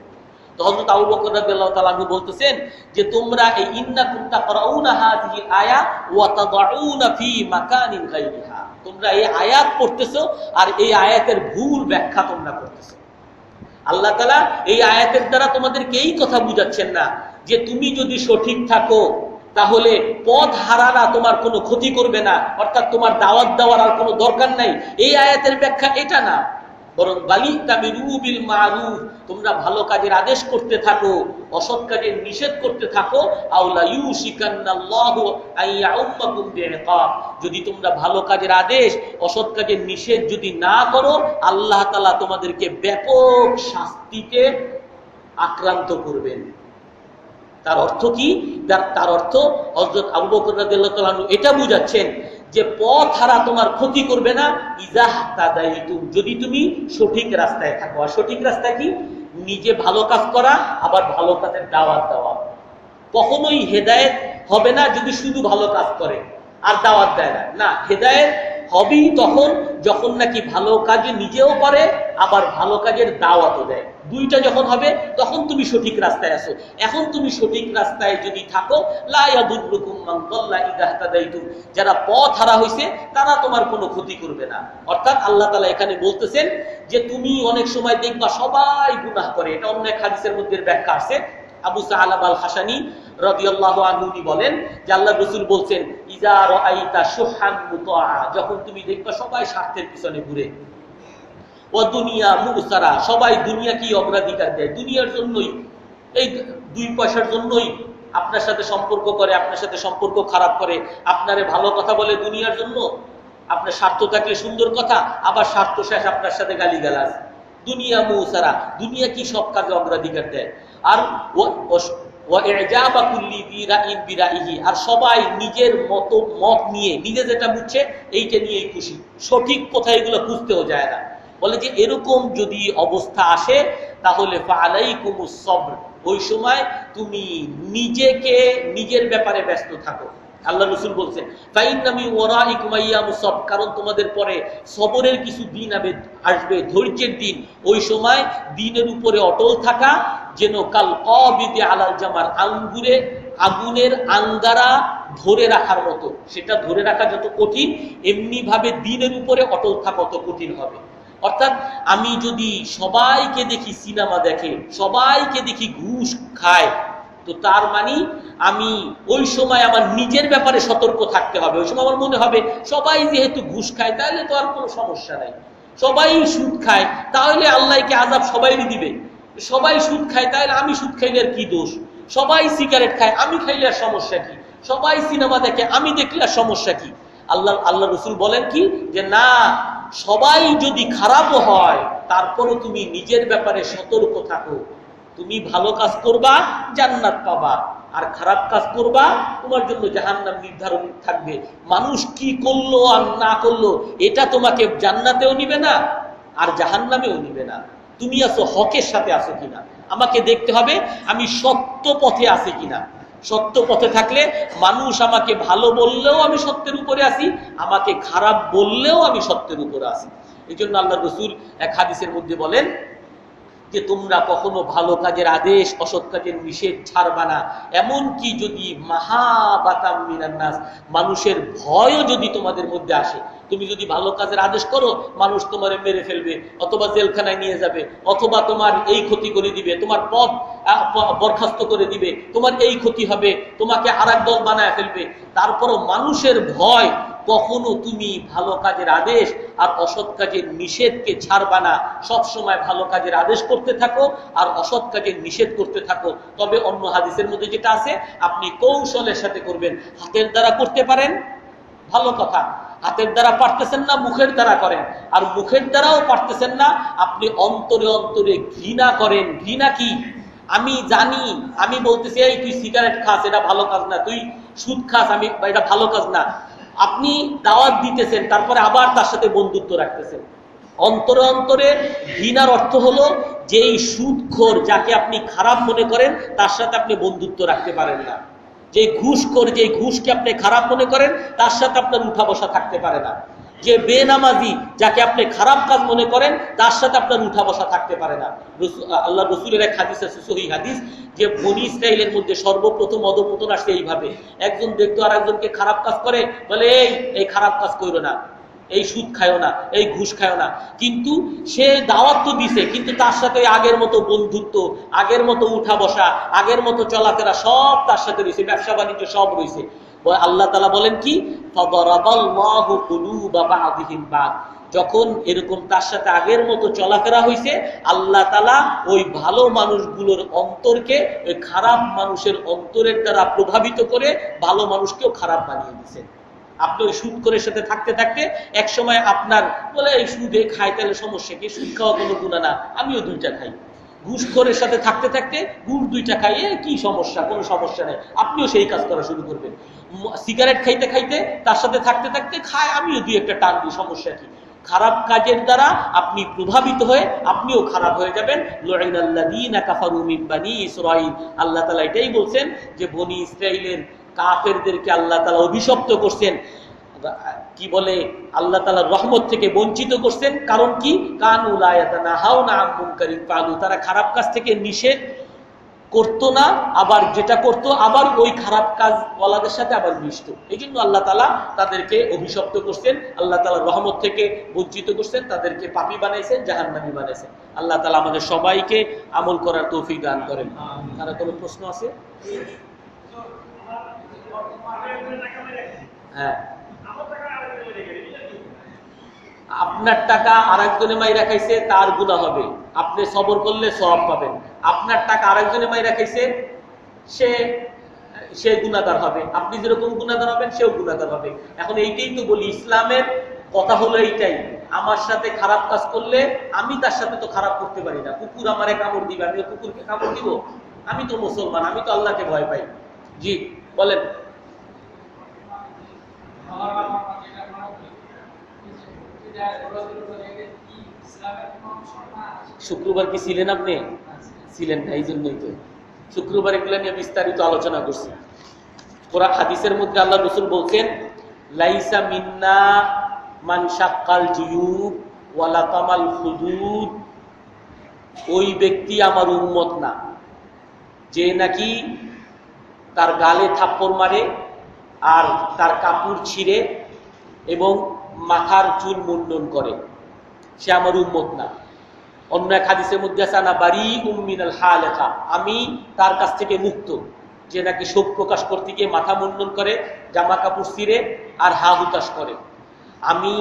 তো হযরত আবু বকর রাদিয়াল্লাহু তাআলা আনহু বলতেছেন যে তোমরা এই ইন্নাকুম তাকরাউনা হাযিহিল আয়া ওয়া তাদউনা ফি মাকানিন গায়রিহা, তোমরা এই আয়াত পড়তেছো আর এই আয়াতের ভুল ব্যাখ্যা তোমরা করতেছো। আল্লাহ তাআলা এই আয়াতের দ্বারা তোমাদেরকে এই কথা বুঝাচ্ছেন না যে তুমি যদি সঠিক থাকো তাহলে পথ হারারা তোমার কোনো ক্ষতি করবে না, অর্থাৎ তোমার দাওয়াত দেওয়ার আর কোনো দরকার নাই, এই আয়াতের ব্যাখ্যা এটা না, বরং বালি তামিরু বিল মারুফ, তোমরা ভালো কাজের আদেশ করতে থাকো, অসৎ কাজের নিষেধ করতে থাকো, আউলা ইউশিকান্নাল্লাহু আইয়াউম্মাকুম বিইকাব, যদি তোমরা ভালো কাজের আদেশ অসৎ কাজের নিষেধ যদি না করো, আল্লাহ তাআলা তোমাদেরকে ব্যাপক শাস্তিতে আক্রান্ত করবেন। তার অর্থ কি? তার অর্থ হযরত আবু বকর রাদিয়াল্লাহু তাআলা এটা বুঝাচ্ছেন যে পথ হারা তোমার ক্ষতি করবে না ইযা তাদাইতুম, যদি তুমি সঠিক রাস্তায় থাকো। আর সঠিক রাস্তা কি? নিজে ভালো কাজ করা, আবার ভালো কাজের দাওয়াত দেওয়া। কখনোই হেদায়েত হবে না যদি শুধু ভালো কাজ করে আর দাওয়াত দেয় না, না, হেদায়েত হবেই তখন যখন নাকি ভালো কাজ নিজেও করে আবার ভালো কাজের দাওয়াতও দেয়। দুইটা যখন হবে তখন তুমি সঠিক রাস্তায় আসো। এখন তুমি সঠিক রাস্তায় যদি থাকো, লা ইয়াদুররুকুম মান দাল্লা ইযা হাদাইতুম, যারা পথ হারা হইছে তারা তোমার কোনো ক্ষতি করবে না। অর্থাৎ আল্লাহ তাআলা এখানে বলতেছেন যে তুমি অনেক সময় দেখবা সবাই গুনাহ করে, এটা অন্য এক হাদিসের মধ্যে ব্যাখ্যা আছে। আবু সালাবা আল হাসানি রাদিয়াল্লাহু আনহু বলেন যে আল্লাহর রাসূল বলছেন, ইজা রাআইতা শুহান মুতাআ, যখন তুমি দেখবা সবাই স্বার্থের পিছনে ঘুরে, ও দুনিয়া মুসারা, সবাই দুনিয়া কি অগ্রাধিকার দেয়, দুনিয়ার জন্যই, এই 2 পয়সার জন্যই আপনার সাথে সম্পর্ক করে, আপনার সাথে সম্পর্ক খারাপ করে, আপনারে ভালো কথা বলে দুনিয়ার জন্য, আপনার স্বার্থ থাকলে সুন্দর কথা, আবার স্বার্থ শেষ আপনার সাথে গালিগালাজ, দুনিয়া মুসারা, দুনিয়া কি সব কাজে অগ্রাধিকার দেয়। আর আর সবাই নিজের মত নিয়ে, নিজে যেটা বুঝছে এইটা নিয়েই খুশি, সঠিক কোথায় এগুলো খুঁজতেও যায় না। বলে যে এরকম যদি অবস্থা আসে তাহলে ফালাইকুমুস সবর, ওই সময় তুমি নিজেকে নিজের ব্যাপারে ব্যস্ত থাকো। আল্লাহ রাসূল বলছেন ফাইন্নামি ওয়ারাইকুম আইয়ামুস সবর, কারণ তোমাদের পরে সবরের কিছু দিন আসবে, ধৈর্যের দিন। ওই সময় দিনের উপরে অটল থাকা যেন কাল কাবিদি আলাল জামার, আগুনের আঙ্গারা ধরে রাখার মতো, সেটা ধরে রাখা যত কঠিন, এমনি ভাবে দিনের উপরে অটল থাকা তত কঠিন হবে। অর্থাৎ আমি যদি সবাইকে দেখি সিনেমা দেখে, সবাইকে দেখি ঘুষ খায়, তো তার মানে আমি ওই সময় আমার নিজের ব্যাপারে সতর্ক থাকতে হবে। ওই সময় আমার মনে হবে সবাই যেহেতু ঘুষ খায় তাহলে তো আর কোনো সমস্যা নাই, সবাই সুদ খায় তাহলে আল্লাহকে আযাব সবাইরই দিবে, সবাই সুদ খায় তাহলে আমি সুদ খাইলে আর কি দোষ, সবাই সিগারেট খায় আমি খাইলে আর সমস্যা কি, সবাই সিনেমা দেখে আমি দেখলে আর সমস্যা কি। আল্লাহ রাসূল বলেন কি যে না, সবাই যদি খারাপও হয় তারপরও তুমি নিজের ব্যাপারে সতর্ক থাকো, তুমি ভালো কাজ করবা জান্নাত পাবা, আর খারাপ কাজ করবা তোমার জন্য জাহান্নাম নির্ধারণ থাকবে। মানুষ কি করলো আর না করলো এটা তোমাকে জান্নাতেও নিবে না আর জাহান্নামেও নিবে না। তুমি আছো হকের সাথে আছো কিনা, আমাকে দেখতে হবে আমি সত্য পথে আছি কিনা। সত্য পথে থাকলে মানুষ আমাকে ভালো বললেও আমি সত্যের উপরে আছি, আমাকে খারাপ বললেও আমি সত্যের উপরে আছি। এই জন্য আল্লাহর রাসূল এক হাদিসের মধ্যে বলেন যে তোমরা কখনো ভালো কাজের আদেশ অসৎ কাজের নিষেধ ছাড়বা না, এমনকি যদি মাহাবাতাম মিনান নাস, মানুষের ভয়ও যদি তোমাদের মধ্যে আসে। তুমি যদি ভালো কাজের আদেশ করো মানুষ তোমারে মেরে ফেলবে, অথবা জেলখানায় নিয়ে যাবে, অথবা তোমার এই ক্ষতি করে দিবে, তোমার পদ বরখাস্ত করে দিবে, তোমার এই ক্ষতি হবে, তোমাকে আরেক দল বানায় ফেলবে, তারপরও মানুষের ভয় কখনো তুমি ভালো কাজের আদেশ আর অসৎ কাজের নিষেধকে ছাড়বা না। সবসময় ভালো কাজের আদেশ করতে থাকো আর অসৎ কাজের নিষেধ করতে থাকো। তবে অন্য হাদিসের মধ্যে যেটা আছে, আপনি কৌশলের সাথে করবেন। হাতের দ্বারা করতে পারেন, ভালো কথা, হাতের দ্বারা পারতেছেন না মুখের দ্বারা করেন, আর মুখের দ্বারাও পারতেছেন না আপনি অন্তরে অন্তরে ঘৃণা করেন। ঘৃণা কি? আমি জানি, আমি বলতেছি এই তুই সিগারেট খাস, এটা ভালো কাজ না, তুই সুদ খাস, এটা ভালো কাজ না, আপনি দাওয়াত দিতেছেন, তারপরে আবার তার সাথে বন্ধুত্ব রাখতেছেন। অন্তরে অন্তরে ঘৃণার অর্থ হলো যে এই সুদখোর যাকে আপনি খারাপ মনে করেন তার সাথে আপনি বন্ধুত্ব রাখতে পারেন না। যে ঘুষখোর, যে ঘুষকে আপনি খারাপ মনে করেন তার সাথে আপনার উঠা বসা থাকতে পারে না। যে বেনামাজি যাকে আপনি খারাপ কাজ মনে করেন তার সাথে আপনার উঠা বসা থাকতে পারে না। আল্লাহ রাসূলের এক হাদিস আছে, সহিহ হাদিস, যে বনী ইসরাইলের মধ্যে সর্বপ্রথম অধঃপতন আসে এইভাবে, একজন দেখতো আর একজনকে খারাপ কাজ করে, বলে এই খারাপ কাজ কইরো না, এই সুদ খায়ও না, এই ঘুষ খায়ও না, কিন্তু সে দাওয়াত তো দিছে, কিন্তু তার সাথে আগের মতো বন্ধুত্ব, আগের মতো উঠা বসা, আগের মতো চলাফেরা সব তার সাথে রয়েছে, ব্যবসা বাণিজ্য সব রয়েছে। আল্লাহ তাআলা বলেন কি, ফাদারাবাল্লাহু কুলুবা বা'দিহিম বা'দ, যখন এরকম তার সাথে আগের মতো চলাফেরা হয়েছে, আল্লাহ তাআলা ওই ভালো মানুষগুলোর অন্তরকে ওই খারাপ মানুষের অন্তরের দ্বারা প্রভাবিত করে ভালো মানুষকেও খারাপ বানিয়ে দিয়েছে। আপনি ওই সুদখোরের সাথে থাকতে থাকতে এক সময় আপনার বলে এই সুদে খাই তাহলে সমস্যা কি, সুদ খাওয়া কোনো গুনাহ না, আমিও 2টা খাই। ঘুষখোরের সাথে থাকতে থাকতে ঘুষ 2টা খাই, কি সমস্যা, কোনো সমস্যা নেই, আপনিও সেই কাজ করা শুরু করবেন। সিগারেট খাইতে খাইতে তার সাথে থাকতে থাকতে খায়, আমিও 2-1টা টান দিই, সমস্যা কি। খারাপ কাজের দ্বারা আপনি প্রভাবিত হয়ে আপনিও খারাপ হয়ে যাবেন। লুইনাল্লাযীনা কাফারু মিন বানী ইসরাঈল, আল্লাহ তাআলা এটাই বলছেন যে বনী ইসরাইলের কাফেরদেরকে আল্লাহ তাআলা অভিশপ্ত করছেন, কি বলে আল্লাহ তাআলার রহমত থেকে বঞ্চিত করছেন। কারণ কি, কানু লা ইয়াতানাহাউনা আন মুনকারিন ফাআলু, তারা খারাপ কাজ থেকে নিষেধ করতো না, আবার যেটা করতো আবার ওই খারাপ কাজ ওয়ালাদের সাথে আবার মিশত। এই জন্য আল্লাহ তাআলা তাদেরকে অভিশপ্ত করছেন, আল্লাহ তাআলার রহমত থেকে বঞ্চিত করছেন, তাদেরকে পাপী বানাইছেন, জাহান্নামী বানাইছেন। আল্লাহ তাআলা আমাদের সবাইকে আমল করার তৌফিক দান করেন। কারো কোনো প্রশ্ন আছে? হ্যাঁ, আপনার টাকা আরেকজনে মাইরা খাইছে, তার গুনাহ হবে, আপনি সবর করলে সওয়াব পাবেন। আপনার টাকা আরেকজনে মাইরা খাইছে, সে গুনাহগার হবে, আপনি যেরকম গুনাহগার হবেন সেও গুনাহগার হবে। এখন এইটাই তো বলি, ইসলামের কথা হলো এইটাই, আমার সাথে খারাপ কাজ করলে আমি তার সাথে তো খারাপ করতে পারি না। কুকুর আমারে কামড় দিবে, আমি কুকুরকে কামড় দিব? আমি তো মুসলমান, আমি তো আল্লাহকে ভয় পাই। জি বলেন। শুক্রবার কি ছিলেন আপনি? ছিলেন না, এই জন্যই তো শুক্রবার এগুলো নিয়ে বিস্তারিত আলোচনা করছি। কোরআন হাদিসের মধ্যে আল্লাহ রাসূল বলছেন, লাইসা মিন্না মান শাক্কাল জিয়ুব ওয়ালা তামাল হুদুদ, ওই ব্যক্তি আমার উম্মত না যে নাকি তার গালে থাপ্পড় মারে আর তার কাপড় ছিঁড়ে এবং মাথার চুল মুন্ডন করে, সে আমার উম্মত না। অন্য এক হাদিসের মধ্যে আছে, আনা বারিউম মিনাল হালাকা, আমি তার কাছ থেকে মুক্ত, যে নাকি শোক প্রকাশ করতে গিয়ে মাথা মুন্ডন করে, জামা কাপড় ছিঁড়ে আর হা হুতাশ করে। আমি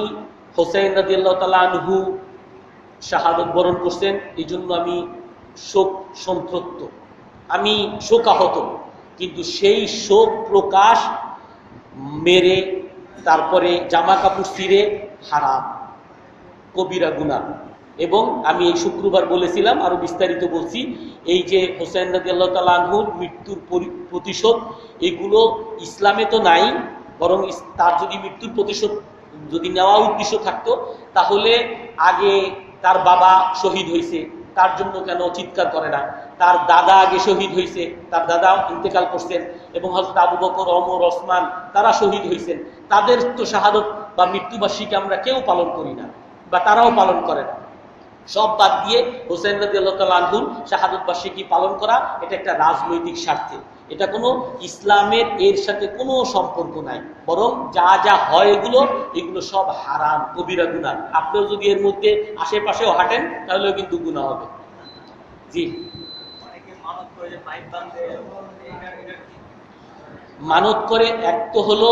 হোসেন রাদিয়াল্লাহু তাআলা আনহু শাহাদত বরণ করছেন, এই জন্য আমি শোক সন্তপ্ত, আমি শোকাহত, কিন্তু সেই শোক প্রকাশ মেরে তারপরে জামা কাপড় ছিঁড়ে হারাম, কবিরা গুনাহ। এবং আমি এই শুক্রবার বলেছিলাম, আরো বিস্তারিত বলছি, এই যে হোসেন রাদিয়াল্লাহু তাআলা আনহুর মৃত্যুর প্রতিশোধ, এগুলো ইসলামে তো নাই, বরং তার যদি মৃত্যুর প্রতিশোধ যদি নেওয়া উদ্দেশ্য থাকতো, তাহলে আগে তার বাবা শহীদ হয়েছে, তার জন্য কেন চিৎকার করে না? তার দাদা আগে শহীদ হয়েছে, তার দাদা ইন্তেকাল করছেন, এবং হযরত আবু বকর, ওমর, ওসমান তারা শহীদ হয়েছেন, তাদের তো শাহাদত বা মৃত্যুবার্ষিকী আমরা কেউ পালন করি না, বা তারাও পালন করে না। সব বাদ দিয়ে হোসেন রাদিয়াল্লাহু তাআলা আনহুর শাহাদত বার্ষিকী পালন করা, এটা একটা রাজনৈতিক স্বার্থে, এটা কোনো ইসলামের এর সাথে কোনো সম্পর্ক নাই, বরং যা যা হয় এগুলো সব হারাম, কবিরা গুনাহ। আপনিও যদি এর মধ্যে আশেপাশেও হাঁটেন তাহলেও কিন্তু গুনাহ হবে। জি, মানত করে এক তো হলো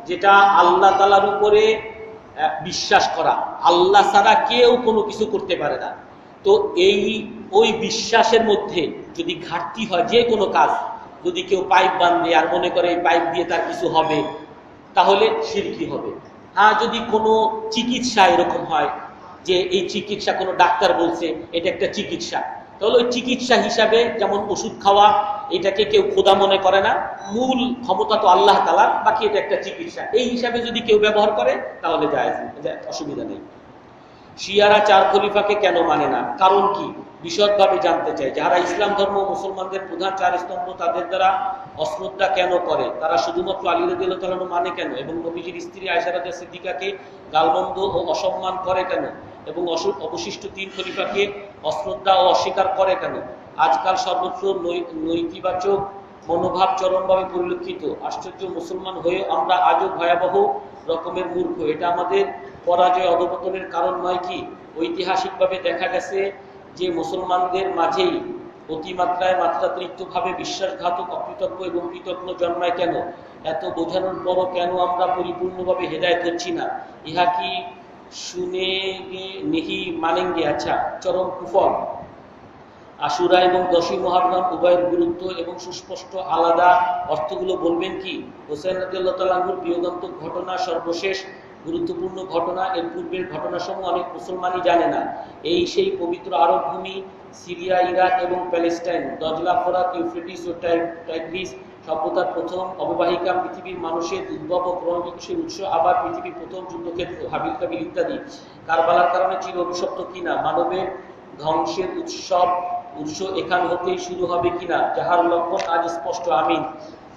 যেটা আল্লাহ তাআলার উপরে বিশ্বাস করা, আল্লাহ ছাড়া কেউ কোনো কিছু করতে পারে না। তো ওই বিশ্বাসের মধ্যে যদি ঘাটতি হয়, যে কোনো কাজ, যদি কেউ পাইপ বাঁধে আর মনে করে এই পাইপ দিয়ে তার কিছু হবে, তাহলে শিরকি হবে। হ্যাঁ, যদি কোনো চিকিৎসা এরকম হয় যে এই চিকিৎসা কোনো ডাক্তার বলছে এটা একটা চিকিৎসা, তাহলে ওই চিকিৎসা হিসাবে, যেমন ওষুধ খাওয়া, এটাকে কেউ খোদা মনে করে না, মূল ক্ষমতা তো আল্লাহ তাআলার, বাকি এটা একটা চিকিৎসা, এই হিসাবে যদি কেউ ব্যবহার করে তাহলে জায়েজ, অসুবিধা নেই। শিয়ারা 4 খলিফাকে কেন মানে না, কারণ কি, বিশদভাবে জানতে চাই। যারা ইসলাম ধর্ম মুসলমানদের প্রধান 4 স্তম্ভ, তাদের দ্বারা অশ্রদ্ধা কেন করে, তারা শুধুমাত্র আলী রাদিয়াল্লাহু তাআলা মানে কেন, এবং নবীজির স্ত্রী আয়েশা রাদিয়াল্লাহু সিদ্দিকাকে গালমন্দ ও অসম্মান করে কেন, এবং অবশিষ্ট 3 খলিফাকে অশ্রদ্ধা ও অস্বীকার করে কেন। আজকাল সর্বত্র নৈতিবাচক মনোভাব চরমভাবে পরিলক্ষিত। আশ্চর্য, মুসলমান হয়ে আমরা আজও ভয়াবহ রকমের মূর্খ। এটা আমাদের পরাজয় অধপতনের কারণ নয় কি? ঐতিহাসিকভাবে দেখা গেছে যে মুসলমানদের মাঝেই অতিমাত্রায় মাত্রাতিরিক্তভাবে বিশ্বাসঘাতক, অকৃতজ্ঞ এবং কৃতজ্ঞ জন্মায় কেন? এত বোঝানোর পরও কেন আমরা পরিপূর্ণভাবে হেদায়েত হচ্ছি না? ইহা কি শুনে নেহি মানেঙ্গে? আচ্ছা, চরম কুফর। আশুরা এবং 10ই মুহররম উভয়ের গুরুত্ব এবং সুস্পষ্ট আলাদা অর্থগুলো বলবেন কি? হোসেন রাদিয়াল্লাহু তাআলা আনহুর বিয়োগান্তক ঘটনা সর্বশেষ গুরুত্বপূর্ণ ঘটনা। এর পূর্বের ঘটনাসমূহ অনেক মুসলমানই জানে না। এই সেই পবিত্র আরব ভূমি, সিরিয়া, ইরাক এবং প্যালেস্টাইন, দজলা, ফোরাত, ইউফ্রেটিস ও টাইগ্রিস সভ্যতার প্রথম অববাহিকা, পৃথিবীর মানুষের উদ্ভব ও ক্রমবিকাশের উৎস, আবার পৃথিবীর প্রথম যুদ্ধক্ষেত্র, হাবিল কাবিল ইত্যাদি। কারবালার কারণে চির অভিশপ্ত কিনা, মানবের ধ্বংসের উৎস এখান হতেই শুরু হবে কিনা, যাহার লক্ষণ আজ স্পষ্ট। আমিন।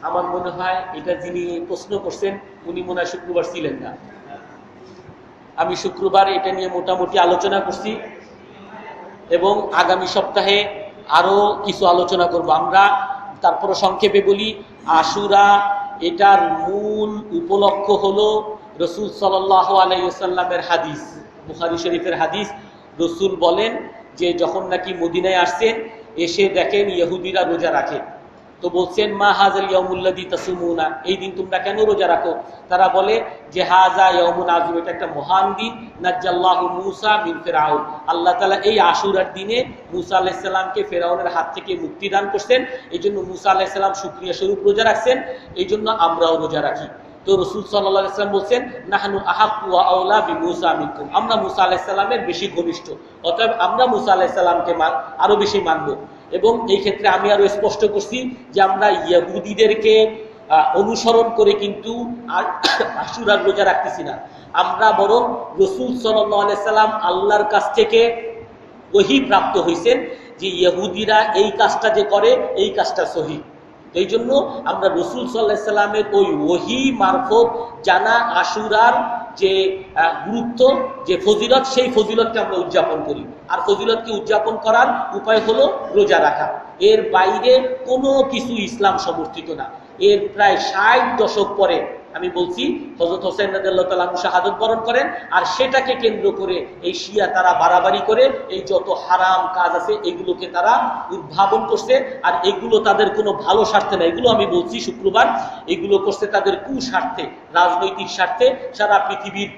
আমার মনে হয় এটা যিনি প্রশ্ন করছেন উনি মনে হয় শুক্রবার ছিলেন না। আমি শুক্রবার এটা নিয়ে মোটামুটি আলোচনা করছি, এবং আগামী সপ্তাহে আরো কিছু আলোচনা করব আমরা। তারপরে সংক্ষেপে বলি, আশুরা এটার মূল উপলক্ষ হলো রাসূল সাল্লাল্লাহু আলাইহি ওয়াসাল্লামের হাদিস, বুখারী শরীফের হাদিস। রাসূল বলেন যে যখন নাকি মদিনায় আসছেন, এসে দেখেন ইহুদিরা রোজা রাখে, তো বলছেন মা হাজাল ইয়াউমুল্লাযী তাসুমুনা, এই দিন তোমরা কেন রোজা রাখো? তারা বলে যে হাযা ইয়াউমুন আযীম, এটা একটা মহান দিন। নাজ্জাল্লাহু মূসা মিন ফিরআউন, আল্লাহ তাআলা এই আশুরার দিনে মূসা আলাইহিস সালামকে ফিরআউনের হাত থেকে মুক্তি দান করছেন। এইজন্য মূসা আলাইহিস সালাম শুকরিয়া স্বরূপ রোজা রাখছেন, এইজন্য আমরাও রোজা রাখি। তো রাসূল সাল্লাল্লাহু আলাইহি ওয়াসাল্লাম বলেন নাহনু আহাক্কু ওয়া আওলা বিমূসা মিনকুম, আমরা মূসা আলাইহিস সালামের বেশি ঘনিষ্ঠ, অতএব আমরা মূসা আলাইহিস সালামকে আরো বেশি মানব। এবং এই ক্ষেত্রে আমি আরো স্পষ্ট করছি যে আমরা ইহুদিদেরকে অনুসরণ করে কিন্তু আশুরার রোজা রাখতেছি না, আমরা বরং রাসূল সাল্লাল্লাহু আলাইহি সাল্লাম আল্লাহর কাছ থেকে ওহী প্রাপ্ত হইছেন যে ইহুদিরা এই কাজটা যে করে এই কাজটা সহিহ। এই জন্য আমরা রাসূল সাল্লাল্লাহু আলাইহি সাল্লামের ওই ওহী মারফত জানা আশুরার যে গুরুত্ব, যে ফজিলত, সেই ফজিলতকে আমরা উদযাপন করি। আর ফজিলতকে উদযাপন করার উপায় হলো রোজা রাখা। এর বাইরে কোনো কিছু ইসলাম সমর্থিত না। এর প্রায় ৬০ দশক পরে আমি বলছি হযরত হোসেন রাদিয়াল্লাহু তাআলা আনহু শাহাদাত বরণ করেন, আর সেটাকে কেন্দ্র করে এই শিয়া তারা বাড়াবাড়ি করে এই যত হারাম কাজ আছে এগুলোকে তারা উদ্ভাবন করছে। আর এগুলো তাদের কোনো ভালো স্বার্থে না, এগুলো আমি বলছি শুক্রবার, এগুলো করছে তাদের কুস্বার্থে, রাজনৈতিক স্বার্থে, সারা পৃথিবীর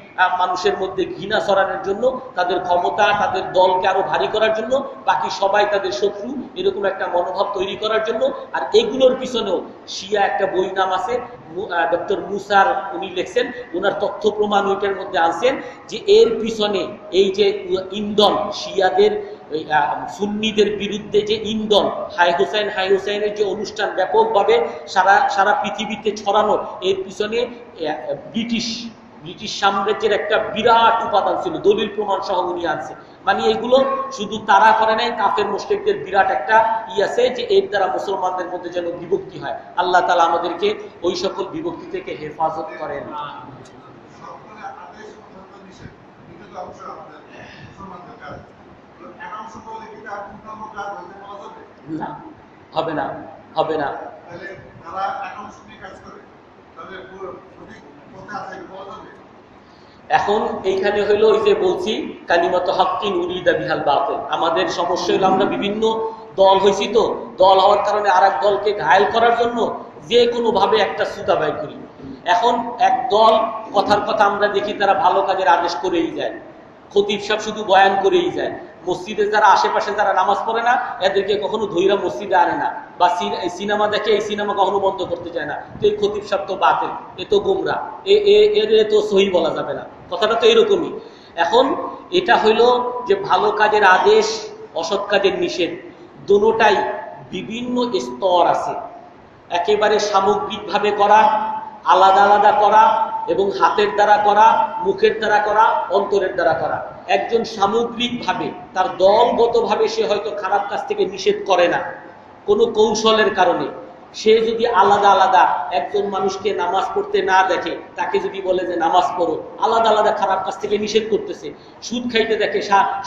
মানুষের মধ্যে ঘৃণা ছড়ানোর জন্য, তাদের ক্ষমতা, তাদের দলকে আরো ভারী করার জন্য, বাকি সবাই তাদের শত্রু, এরকম একটা মনোভাব তৈরি করার জন্য। আর এগুলোর পিছনেও শিয়া একটা বই নাম আছে ডক্টর মুসার, উনি লিখছেন, ওনার তথ্য প্রমাণ ওইটার মধ্যে আনছেন যে এর পিছনে এই যে ইন্ধন, শিয়াদের সুন্নিদের বিরুদ্ধে যে ইন্ধন, হাই হুসাইনের যে অনুষ্ঠান ব্যাপকভাবে সারা পৃথিবীতে ছড়ানো, এর পিছনে ব্রিটিশ সাম্রাজ্যের একটা বিরাট উপাদান ছিল, দলিল প্রমাণ সহ উনি আনছে। মানে এগুলো শুধু তারা করে নাই, কাফের মুশরিকদের বিরাট একটা আছে যে এর দ্বারা মুসলমানদের মধ্যে যেন বিভক্তি হয়। আল্লাহ তাআলা আমাদেরকে ওই সকল বিভক্তি থেকে হেফাজত করেন। না, হবে না, হবে না। এখন এইখানে হইলো ওই যে বলছি কালিমাতু হাক্কিন উরিদা বিহাল বাতিল, আমাদের সমস্যা হলো আমরা বিভিন্ন দল হয়েছি, তো দল হওয়ার কারণে আর এক দলকে ঘায়েল করার জন্য যে কোনো ভাবে একটা সুতা ব্যয় করি। এখন এক দল কথার কথা আমরা দেখি তারা ভালো কাজের আদেশ করেই যায়, খতিব সাহেব শুধু বয়ান করেই যায়, মসজিদে যারা আশেপাশে যারা নামাজ পড়ে না এদেরকে কখনো ধৈরা মসজিদে আনে না, বা সিনেমা দেখে এই সিনেমা কখনো বন্ধ করতে চায় না। তো এই খতিব সাহেব তো বাতিল, এ তো গোমরা, এর তো সহি বলা যাবে না, কথাটা তো এরকমই। এখন এটা হইল যে ভালো কাজের আদেশ, অসৎ কাজের নিষেধ, দুটোটাই বিভিন্ন স্তর আছে। একেবারে সামগ্রিকভাবে করা, আলাদা আলাদা করা, এবং হাতের দ্বারা করা, মুখের দ্বারা করা, অন্তরের দ্বারা করা। একজন সামগ্রিকভাবে তার দলগতভাবে সে হয়তো খারাপ কাজ থেকে নিষেধ করে না কোনো কৌশলের কারণে, সে যদি আলাদা আলাদা একজন মানুষকে নামাজ পড়তে না দেখে, তাকে যদি বলে যে নামাজ পড়ো, আলাদা আলাদা খারাপ কাজ থেকে নিষেধ করতেছে। সুদ খাইতে দেখে,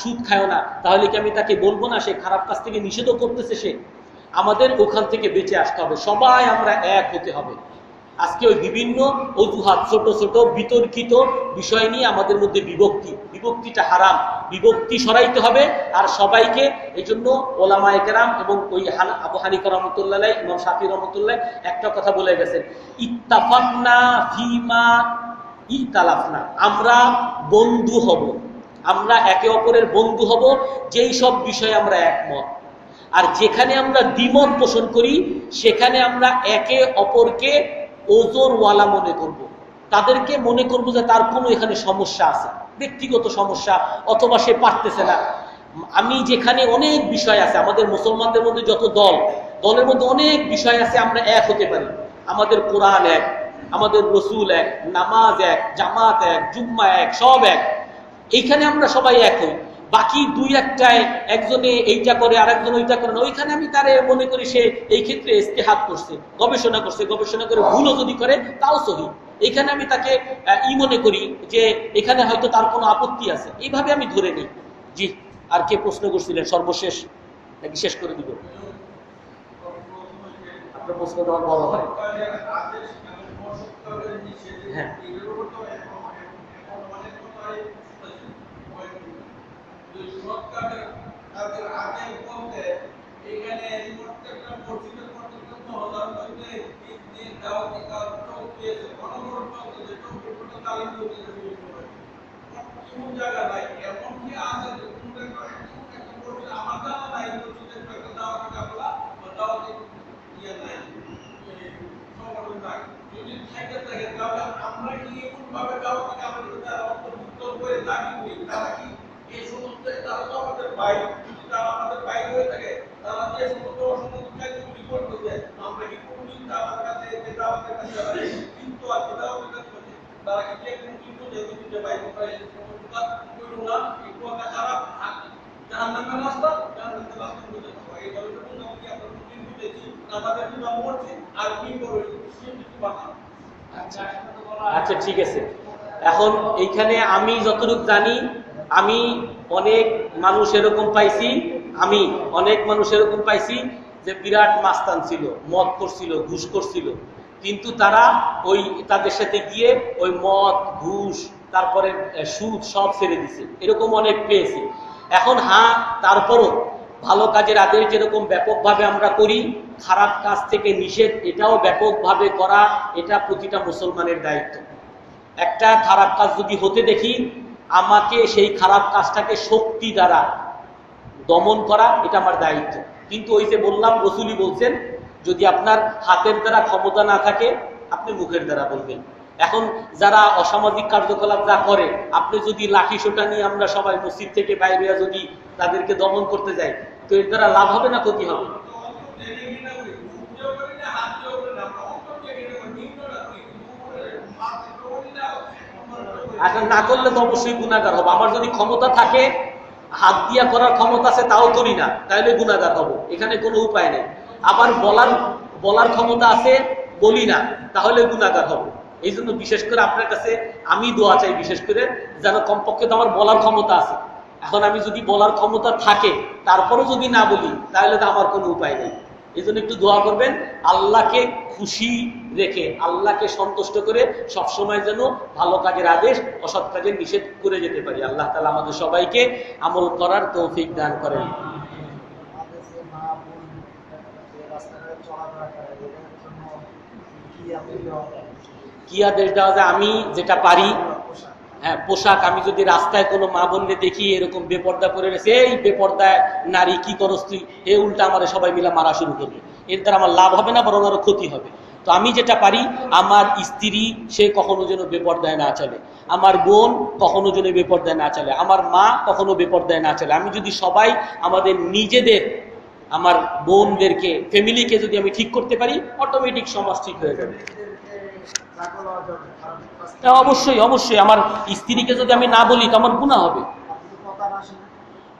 সুদ খায়ও না, তাহলে কি আমি তাকে বলবো না সে খারাপ কাজ থেকে নিষেধও করতেছে? সে আমাদের ওখান থেকে বেঁচে আসতে হবে, সবাই আমরা এক হতে হবে। আজকে ওই বিভিন্ন অজুহাত, ছোট ছোট বিতর্কিত বিষয় নিয়ে আমাদের মধ্যে বিভক্তিটা হারাম, বিভক্তি সরাইতে হবে। আর সবাইকে এই জন্য ওলামায়ে কেরাম এবং ওই আবু হানিফা রহমতুল্লাহ, ইমাম শাফি রহমতুল্লাহ একটা কথা বলে গেছেন, ইত্তাফাকনা ফিমা ইতালাফনা, আমরা বন্ধু হব, আমরা একে অপরের বন্ধু হব যেই সব বিষয়ে আমরা একমত। আর যেখানে আমরা দ্বিমত পোষণ করি সেখানে আমরা একে অপরকে ওজরওয়ালা মনে করব, তাদেরকে মনে করব যে তার কোনো এখানে সমস্যা আছে, ব্যক্তিগত সমস্যা, অথবা সে পারতেছে না। আমি যেখানে অনেক বিষয় আছে, আমাদের মুসলমানদের মধ্যে যত দলের মধ্যে অনেক বিষয় আছে, আমরা এক হতে পারি। আমাদের কোরআন এক, আমাদের রসুল এক, নামাজ এক, জামাত এক, জুম্মা এক, সব এক, এইখানে আমরা সবাই এক হই। বাকি দুই একটায় একজনে এইটা করে আর একজন ওইটা করে না, ওইখানে আমি তারে মনে করি সে এই ক্ষেত্রে ইস্তেহাদ করছে, গবেষণা করে ভুলও যদি করে তাও সহি, এইখানে আমি তাকে মনে করি যে এখানে হয়তো তার কোনো আপত্তি আছে, এইভাবে আমি ধরে নিই। জি, আর কে প্রশ্ন করছিলেন সর্বশেষ, নাকি শেষ করে দিব? আপনার প্রশ্ন দেওয়ার বড় হয়। হ্যাঁ, আচ্ছা ঠিক আছে। এখন এইখানে আমি যতটুকু জানি, আমি অনেক মানুষ এরকম পাইছি যে বিরাট মাস্তান ছিল, মদ করছিল, ঘুষ করছিল, কিন্তু তারা তাদের সাথে গিয়ে ওই মদ, ঘুষ, তারপরে সুদ সব ছেড়ে দিছে, এরকম অনেক পেয়েছি। এখন হ্যাঁ, তারপরও ভালো কাজের আদেশ যেরকম ব্যাপকভাবে আমরা করি, খারাপ কাজ থেকে নিষেধ এটাও ব্যাপকভাবে করা, এটা প্রতিটা মুসলমানের দায়িত্ব। একটা খারাপ কাজ যদি হতে দেখি, আমাকে সেই খারাপ কাজটাকে শক্তি দ্বারা দমন করা, এটা আমার দায়িত্ব। কিন্তু ওই যে বললাম, রসুলই বলছেন, যদি আপনার হাতের দ্বারা ক্ষমতা না থাকে, আপনি মুখের দ্বারা বলবেন। এখন যারা অসামাজিক কার্যকলাপ যা করে, আপনি যদি লাঠি সোটা নিয়ে আমরা সবাই মসজিদ থেকে বাইরে যদি তাদেরকে দমন করতে যাই, তো এর দ্বারা লাভ হবে না ক্ষতি হবে? আচ্ছা, না করলে তো অবশ্যই গুনাহগার হবো। আমার যদি ক্ষমতা থাকে, হাত দিয়া করার ক্ষমতা আছে, তাও করি না, তাহলে গুনাহগার হবো, এখানে কোনো উপায় নেই। আবার বলার ক্ষমতা আছে, বলি না, তাহলে গুনাহগার হবো। এই জন্য বিশেষ করে আপনার কাছে আমি দোয়া চাই, বিশেষ করে যেন কমপক্ষে তো আমার বলার ক্ষমতা আছে। এখন আমি যদি বলার ক্ষমতা থাকে, তারপরও যদি না বলি, তাহলে তো আমার কোনো উপায় নেই। এই জন্য একটু দোয়া করবেন, আল্লাহকে খুশি রেখে, আল্লাহকে সন্তুষ্ট করে সবসময় যেন ভালো কাজের আদেশ, অসৎ কাজের নিষেধ করে যেতে পারি। আল্লাহ তাআলা আমাদের সবাইকে আমল করার তৌফিক দান করেন। কি আদেশ দেওয়া যায়? আমি যেটা পারি, হ্যাঁ, পোশাক, আমি যদি রাস্তায় কোনো মা বোনকে দেখি এরকম বেপর্দা করে রয়েছে, এই বেপর্দায় নারী কি করস তুই, এ উল্টা আমার সবাই মিলে মারা শুরু করবে, এর দ্বারা আমার লাভ হবে না, বরং আরো ক্ষতি হবে। তো আমি যেটা পারি, আমার স্ত্রী সে কখনো যেন বেপর্দায় না চলে, আমার বোন কখনো যেন বেপর্দায় না চলে, আমার মা কখনো বেপর্দায় না চলে। আমি যদি সবাই আমাদের নিজেদের, আমার বোনদেরকে, ফ্যামিলিকে যদি আমি ঠিক করতে পারি, অটোমেটিক সমাজ ঠিক হয়ে যাবে। অবশ্যই অবশ্যই, আমার স্ত্রীকে যদি আমি না বলি তো আমার গুনাহ হবে।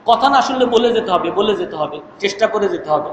কথা না শুনলে বলে যেতে হবে, চেষ্টা করে যেতে হবে।